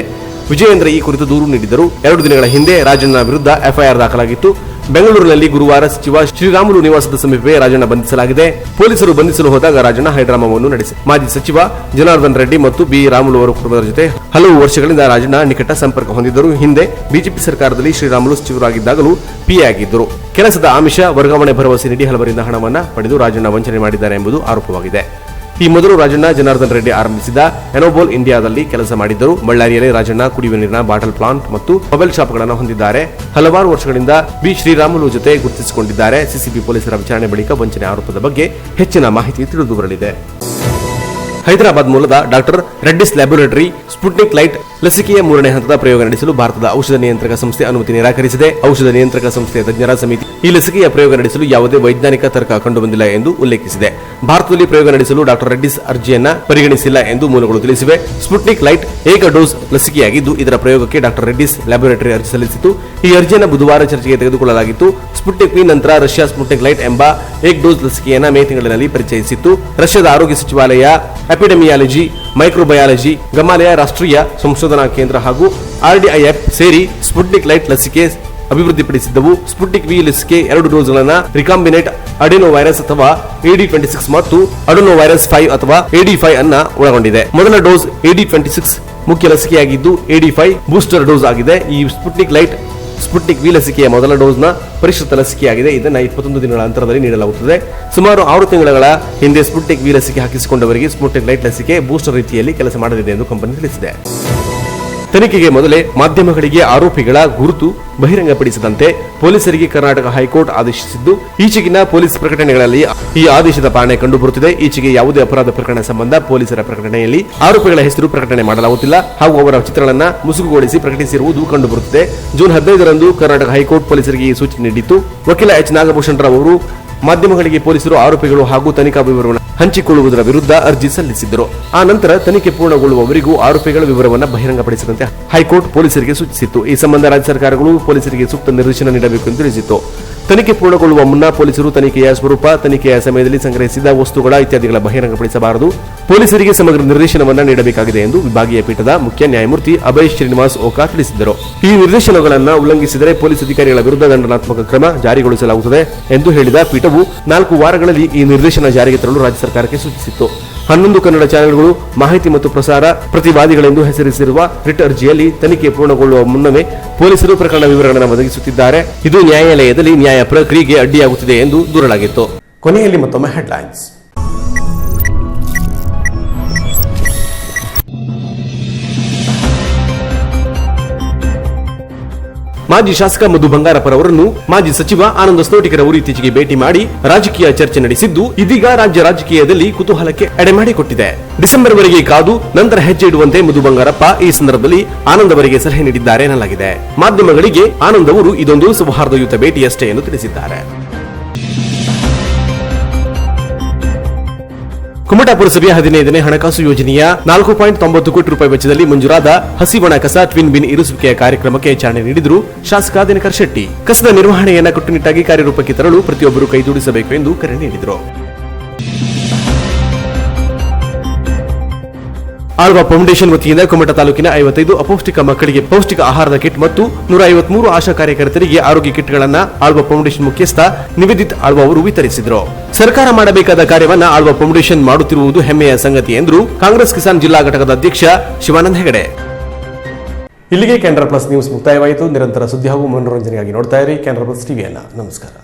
ವಿಜಯೇಂದ್ರ ಈ ಕುರಿತು ದೂರು ನೀಡಿದ್ದರು. 2 ದಿನಗಳ ಹಿಂದೆ ರಾಜಣ್ಣ ವಿರುದ್ಧ FIR ದಾಖಲಾಗಿತ್ತು. ಬೆಂಗಳೂರಿನಲ್ಲಿ ಗುರುವಾರ ಸಚಿವ ಶ್ರೀರಾಮುಲು ನಿವಾಸದ ಸಮೀಪವೇ ರಾಜಣ್ಣ ಬಂಧಿಸಲಾಗಿದೆ. ಪೊಲೀಸರು ಬಂಧಿಸಲು ಹೋದಾಗ ರಾಜಣ್ಣ ಹೈಡ್ರಾಮಾವನ್ನು ನಡೆಸಿ ಮಾಜಿ ಸಚಿವ ಜನಾರ್ದನ್ ರೆಡ್ಡಿ ಮತ್ತು ಬಿ ರಾಮುಲು ಅವರ ಕುಟುಂಬದ ಜೊತೆ ಹಲವು ವರ್ಷಗಳಿಂದ ರಾಜಣ್ಣ ನಿಕಟ ಸಂಪರ್ಕ ಹೊಂದಿದ್ದರು. ಹಿಂದೆ ಬಿಜೆಪಿ ಸರ್ಕಾರದಲ್ಲಿ ಶ್ರೀರಾಮುಲು ಸಚಿವರಾಗಿದ್ದಾಗಲೂ PA ಆಗಿದ್ದರು. ಕೆಲಸದ ಆಮಿಷ, ವರ್ಗಾವಣೆ ಭರವಸೆ ನೀಡಿ ಹಲವರಿಂದ ಹಣವನ್ನು ಪಡೆದು ರಾಜಣ್ಣ ವಂಚನೆ ಮಾಡಿದ್ದಾರೆ ಎಂಬುದು ಆರೋಪವಾಗಿದೆ. ಈ ಮೊದಲು ರಾಜಣ್ಣ ಜನಾರ್ದನ್ ರೆಡ್ಡಿ ಆರಂಭಿಸಿದ ಎನೋಬೋಲ್ ಇಂಡಿಯಾದಲ್ಲಿ ಕೆಲಸ ಮಾಡಿದ್ದರು. ಬಳ್ಳಾರಿಯಲ್ಲಿ ರಾಜಣ್ಣ ಕುಡಿಯುವ ನೀರಿನ ಬಾಟಲ್ ಪ್ಲಾಂಟ್ ಮತ್ತು ಮೊಬೈಲ್ ಶಾಪ್ಗಳನ್ನು ಹೊಂದಿದ್ದಾರೆ. ಹಲವಾರು ವರ್ಷಗಳಿಂದ ಬಿ ಶ್ರೀರಾಮುಲು ಜೊತೆ ಗುರುತಿಸಿಕೊಂಡಿದ್ದಾರೆ. ಸಿಸಿಬಿ ಪೊಲೀಸರ ವಿಚಾರಣೆ ಬಳಿಕ ವಂಚನೆ ಆರೋಪದ ಬಗ್ಗೆ ಹೆಚ್ಚಿನ ಮಾಹಿತಿ ತಿಳಿದು ಬರಲಿದೆ. ಹೈದರಾಬಾದ್ ಮೂಲದ doctor Reddy's laboratory Sputnik light ಲಸಿಕೆಯ 3ನೇ ಹಂತದ ಪ್ರಯೋಗ ನಡೆಸಲು ಭಾರತದ ಔಷಧ ನಿಯಂತ್ರಕ ಸಂಸ್ಥೆ ಅನುಮತಿ ನಿರಾಕರಿಸಿದೆ. ಔಷಧ ನಿಯಂತ್ರಕ ಸಂಸ್ಥೆಯ ತಜ್ಞರ ಸಮಿತಿ ಈ ಲಸಿಕೆಯ ಪ್ರಯೋಗ ನಡೆಸಲು ಯಾವುದೇ ವೈಜ್ಞಾನಿಕ ತರ್ಕ ಕಂಡುಬಂದಿಲ್ಲ ಎಂದು ಉಲ್ಲೇಖಿಸಿದೆ. ಭಾರತದಲ್ಲಿ ಪ್ರಯೋಗ ನಡೆಸಲು ಡಾಕ್ಟರ್ ರೆಡ್ಡಿಸ್ ಅರ್ಜಿಯನ್ನ ಪರಿಗಣಿಸಿಲ್ಲ ಎಂದು ಮೂಲಗಳು ತಿಳಿಸಿವೆ. ಸ್ಪುಟ್ನಿಕ್ ಲೈಟ್ ಏಕ ಡೋಸ್ ಲಸಿಕೆಯಾಗಿದ್ದು ಇದರ ಪ್ರಯೋಗಕ್ಕೆ ಡಾಕ್ಟರ್ ರೆಡ್ಡಿಸ್ ಲ್ಯಾಬೋರೇಟರಿ ಅರ್ಜಿ ಸಲ್ಲಿಸಿತು. ಈ ಅರ್ಜಿಯನ್ನು ಬುಧವಾರ ಚರ್ಚೆಗೆ ತೆಗೆದುಕೊಳ್ಳಲಾಗಿತ್ತು. ಸ್ಪುಟ್ನಿಕ್ ವಿ ನಂತರ ರಷ್ಯಾ ಸ್ಪುಟ್ನಿಕ್ ಲೈಟ್ ಎಂಬ ಏಕ್ ಡೋಸ್ ಲಸಿಕೆಯನ್ನು ಮೇ ತಿಂಗಳಿನಲ್ಲಿ ಪರಿಚಯಿಸಿತ್ತು. ರಷ್ಯಾದ ಆರೋಗ್ಯ ಸಚಿವಾಲಯ, ಎಪಿಡೆಮಿಯಾಲಜಿ, ಮೈಕ್ರೋಬಯಾಲಜಿ, ಗಮಾಲಯ ರಾಷ್ಟ್ರೀಯ ಸಂಶೋಧನಾ ಕೇಂದ್ರ ಹಾಗೂ RDIF ಸೇರಿ ಸ್ಪುಟ್ನಿಕ್ ಲೈಟ್ ಲಸಿಕೆ ಅಭಿವೃದ್ಧಿಪಡಿಸಿದ್ದವು. ಸ್ಪುಟ್ನಿಕ್ ವಿ ಲಸಿಕೆ 2 ಡೋಸ್ಗಳನ್ನು ರಿಕಾಂಬಿನೆಂಟ್ ಅಡೆನೋವೈರಸ್ ಅಥವಾ AD26 ಮತ್ತು ಅಡೆನೋವೈರಸ್ 5 ಅಥವಾ AD5 ಅನ್ನ ಒಳಗೊಂಡಿದೆ. ಮೊದಲ ಡೋಸ್ AD26 ಮುಖ್ಯ ಲಸಿಕೆಯಾಗಿದ್ದು AD5 ಬೂಸ್ಟರ್ ಡೋಸ್ ಆಗಿದೆ. ಈ ಸ್ಪುಟ್ನಿಕ್ ವಿ ಲಸಿಕೆಯ ಮೊದಲ ಡೋಸ್ನ ಪರಿಷ್ಕೃತ ಲಸಿಕೆಯಾಗಿದೆ. ಇದನ್ನು 21 ದಿನಗಳ ಅಂತರದಲ್ಲಿ ನೀಡಲಾಗುತ್ತದೆ. ಸುಮಾರು 6 ತಿಂಗಳ ಹಿಂದೆ ಸ್ಪುಟ್ನಿಕ್ ವಿ ಲಸಿಕೆ ಹಾಕಿಸಿಕೊಂಡವರಿಗೆ ಸ್ಪುಟ್ನಿಕ್ ಲೈಟ್ ಲಸಿಕೆ ಬೂಸ್ಟರ್ ರೀತಿಯಲ್ಲಿ ಕೆಲಸ ಮಾಡಲಿದೆ ಎಂದು ಕಂಪನಿ ತಿಳಿಸಿದೆ. ತನಿಖೆಗೆ ಮೊದಲೇ ಮಾಧ್ಯಮಗಳಿಗೆ ಆರೋಪಿಗಳ ಗುರುತು ಬಹಿರಂಗಪಡಿಸದಂತೆ ಪೊಲೀಸರಿಗೆ ಕರ್ನಾಟಕ ಹೈಕೋರ್ಟ್ ಆದೇಶಿಸಿದ್ದು, ಈಚೆಗಿನ ಪೊಲೀಸ್ ಪ್ರಕಟಣೆಗಳಲ್ಲಿ ಈ ಆದೇಶದ ಪಾಲನೆ ಕಂಡುಬರುತ್ತಿದೆ. ಈಚೆಗೆ ಯಾವುದೇ ಅಪರಾಧ ಪ್ರಕರಣ ಸಂಬಂಧ ಪೊಲೀಸರ ಪ್ರಕಟಣೆಯಲ್ಲಿ ಆರೋಪಿಗಳ ಹೆಸರು ಪ್ರಕಟಣೆ ಮಾಡಲಾಗುತ್ತಿಲ್ಲ ಹಾಗೂ ಅವರ ಚಿತ್ರಗಳನ್ನು ಮುಸುಗುಗೊಳಿಸಿ ಪ್ರಕಟಿಸಿರುವುದು ಕಂಡುಬರುತ್ತಿದೆ. ಜೂನ್ 15ರಂದು ಕರ್ನಾಟಕ ಹೈಕೋರ್ಟ್ ಪೊಲೀಸರಿಗೆ ಈ ಸೂಚನೆ ನೀಡಿತ್ತು. ವಕೀಲ ಎಚ್ ನಾಗಭೂಷಣ್ ರಾವ್ ಅವರು ಮಾಧ್ಯಮಗಳಿಗೆ ಪೊಲೀಸರು ಆರೋಪಿಗಳು ಹಾಗೂ ತನಿಖಾ ವಿವರವನ್ನು ಹಂಚಿಕೊಳ್ಳುವುದರ ವಿರುದ್ಧ ಅರ್ಜಿ ಸಲ್ಲಿಸಿದ್ದರು. ಆ ನಂತರ ತನಿಖೆ ಪೂರ್ಣಗೊಳ್ಳುವವರೆಗೂ ಆರೋಪಿಗಳ ವಿವರವನ್ನು ಬಹಿರಂಗಪಡಿಸದಂತೆ ಹೈಕೋರ್ಟ್ ಪೊಲೀಸರಿಗೆ ಸೂಚಿಸಿತ್ತು. ಈ ಸಂಬಂಧ ರಾಜ್ಯ ಸರ್ಕಾರಗಳು ಪೊಲೀಸರಿಗೆ ಸೂಕ್ತ ನಿರ್ದೇಶನ ನೀಡಬೇಕು ಎಂದು ತಿಳಿಸಿತ್ತು. ತನಿಖೆ ಪೂರ್ಣಗೊಳ್ಳುವ ಮುನ್ನ ಪೊಲೀಸರು ತನಿಖೆಯ ಸ್ವರೂಪ, ತನಿಖೆಯ ಸಮಯದಲ್ಲಿ ಸಂಗ್ರಹಿಸಿದ ವಸ್ತುಗಳ ಇತ್ಯಾದಿಗಳ ಬಹಿರಂಗಪಡಿಸಬಾರದು. ಪೊಲೀಸರಿಗೆ ಸಮಗ್ರ ನಿರ್ದೇಶನವನ್ನು ನೀಡಬೇಕಾಗಿದೆ ಎಂದು ವಿಭಾಗೀಯ ಪೀಠದ ಮುಖ್ಯ ನ್ಯಾಯಮೂರ್ತಿ ಅಭಯ್ ಶ್ರೀನಿವಾಸ್ ಓಕಾ ತಿಳಿಸಿದರು. ಈ ನಿರ್ದೇಶನಗಳನ್ನು ಉಲ್ಲಂಘಿಸಿದರೆ ಪೊಲೀಸ್ ಅಧಿಕಾರಿಗಳ ವಿರುದ್ಧ ದಂಡನಾತ್ಮಕ ಕ್ರಮ ಜಾರಿಗೊಳಿಸಲಾಗುತ್ತದೆ ಎಂದು ಹೇಳಿದ ಪೀಠವು 4 ವಾರಗಳಲ್ಲಿ ಈ ನಿರ್ದೇಶನ ಜಾರಿಗೆ ತರಲು ರಾಜ್ಯ ಸರ್ಕಾರಕ್ಕೆ ಸೂಚಿಸಿತ್ತು. 11 ಕನ್ನಡ ಚಾನೆಲ್ಗಳು ಮಾಹಿತಿ ಮತ್ತು ಪ್ರಸಾರ ಪ್ರತಿವಾದಿಗಳೆಂದು ಹೆಸರಿಸಿರುವ ರಿಟ್ ಅರ್ಜಿಯಲ್ಲಿ ತನಿಖೆ ಪೂರ್ಣಗೊಳ್ಳುವ ಮುನ್ನವೇ ಪೊಲೀಸರು ಪ್ರಕರಣ ವಿವರಗಳನ್ನು ಒದಗಿಸುತ್ತಿದ್ದಾರೆ. ಇದು ನ್ಯಾಯಾಲಯದಲ್ಲಿ ನ್ಯಾಯ ಪ್ರಕ್ರಿಯೆಗೆ ಅಡ್ಡಿಯಾಗುತ್ತಿದೆ ಎಂದು ದೂರಲಾಗಿತ್ತು. ಕೊನೆಯಲ್ಲಿ ಮತ್ತೊಮ್ಮೆ ಹೆಡ್ಲೈನ್ಸ್. ಮಾಜಿ ಶಾಸಕ ಮಧು ಬಂಗಾರಪ್ಪರ್ ಅವರನ್ನು ಮಾಜಿ ಸಚಿವ ಆನಂದ ಸ್ನೋಟಿಕರ್ ಅವರು ಇತ್ತೀಚೆಗೆ ಭೇಟಿ ಮಾಡಿ ರಾಜಕೀಯ ಚರ್ಚೆ ನಡೆಸಿದ್ದು, ಇದೀಗ ರಾಜ್ಯ ರಾಜಕೀಯದಲ್ಲಿ ಕುತೂಹಲಕ್ಕೆ ಎಡೆಮಾಡಿಕೊಟ್ಟಿದೆ. ಡಿಸೆಂಬರ್ ವರೆಗೆ ಕಾದು ನಂತರ ಹೆಜ್ಜೆ ಇಡುವಂತೆ ಮಧು ಬಂಗಾರಪ್ಪ ಈ ಸಂದರ್ಭದಲ್ಲಿ ಆನಂದ್ ಅವರಿಗೆ ಸಲಹೆ ನೀಡಿದ್ದಾರೆ ಎನ್ನಲಾಗಿದೆ. ಮಾಧ್ಯಮಗಳಿಗೆ ಆನಂದ್ ಅವರು ಇದೊಂದು ಸೌಹಾರ್ದಯುತ ಭೇಟಿಯಷ್ಟೇ ಎಂದು ತಿಳಿಸಿದ್ದಾರೆ. ಕುಮಟಾ ಪುರಸಭೆಯ 15ನೇ ಹಣಕಾಸು ಯೋಜನೆಯ 4.90 ಕೋಟಿ ರೂಪಾಯಿ ವೆಚ್ಚದಲ್ಲಿ ಮಂಜೂರಾದ ಹಸಿವಣ ಕಸ ಟ್ವಿನ್ ಬಿನ್ ಇರಿಸುವಿಕೆಯ ಕಾರ್ಯಕ್ರಮಕ್ಕೆ ಚಾಲನೆ ನೀಡಿದರು ಶಾಸಕ ದಿನಕರ್ ಶೆಟ್ಟಿ. ಕಸದ ನಿರ್ವಹಣೆಯನ್ನು ಕಟ್ಟುನಿಟ್ಟಾಗಿ ಕಾರ್ಯರೂಪಕ್ಕೆ ತರಲು ಪ್ರತಿಯೊಬ್ಬರು ಕೈಜೋಡಿಸಬೇಕು ಎಂದು ಕರೆ ನೀಡಿದರು. ಆಳ್ವ ಫೌಂಡೇಶನ್ ವತಿಯಿಂದ ಕುಮಟಾ ತಾಲೂಕಿನ 55 ಅಪೌಷ್ಟಿಕ ಮಕ್ಕಳಿಗೆ ಪೌಷ್ಟಿಕ ಆಹಾರದ ಕಿಟ್ ಮತ್ತು 153 ಆಶಾ ಕಾರ್ಯಕರ್ತರಿಗೆ ಆರೋಗ್ಯ ಕಿಟ್ಗಳನ್ನು ಆಳ್ವ ಫೌಂಡೇಶನ್ ಮುಖ್ಯಸ್ಥ ನಿವೇದಿತ್ ಆಳ್ವ ಅವರು ವಿತರಿಸಿದರು. ಸರ್ಕಾರ ಮಾಡಬೇಕಾದ ಕಾರ್ಯವನ್ನ ಆಳ್ವ ಫೌಂಡೇಶನ್ ಮಾಡುತ್ತಿರುವುದು ಹೆಮ್ಮೆಯ ಸಂಗತಿ ಎಂದರು ಕಾಂಗ್ರೆಸ್ ಕಿಸಾನ್ ಜಿಲ್ಲಾ ಘಟಕದ ಅಧ್ಯಕ್ಷ ಶಿವಾನಂದ ಹೆಗಡೆ. ಇಲ್ಲಿಗೆ ಕ್ಯಾನರಾ ಪ್ಲಸ್ ನ್ಯೂಸ್ ಮುಕ್ತಾಯವಾಯಿತು. ನಿರಂತರ ಸುದ್ದಿ ಹಾಗೂ ಮನೋರಂಜನೆಗಾಗಿ ನೋಡ್ತಾ ಇರಿ ಕ್ಯಾನರಾ ಪ್ಲಸ್ ಟಿವಿಯನ್ನ. ನಮಸ್ಕಾರ.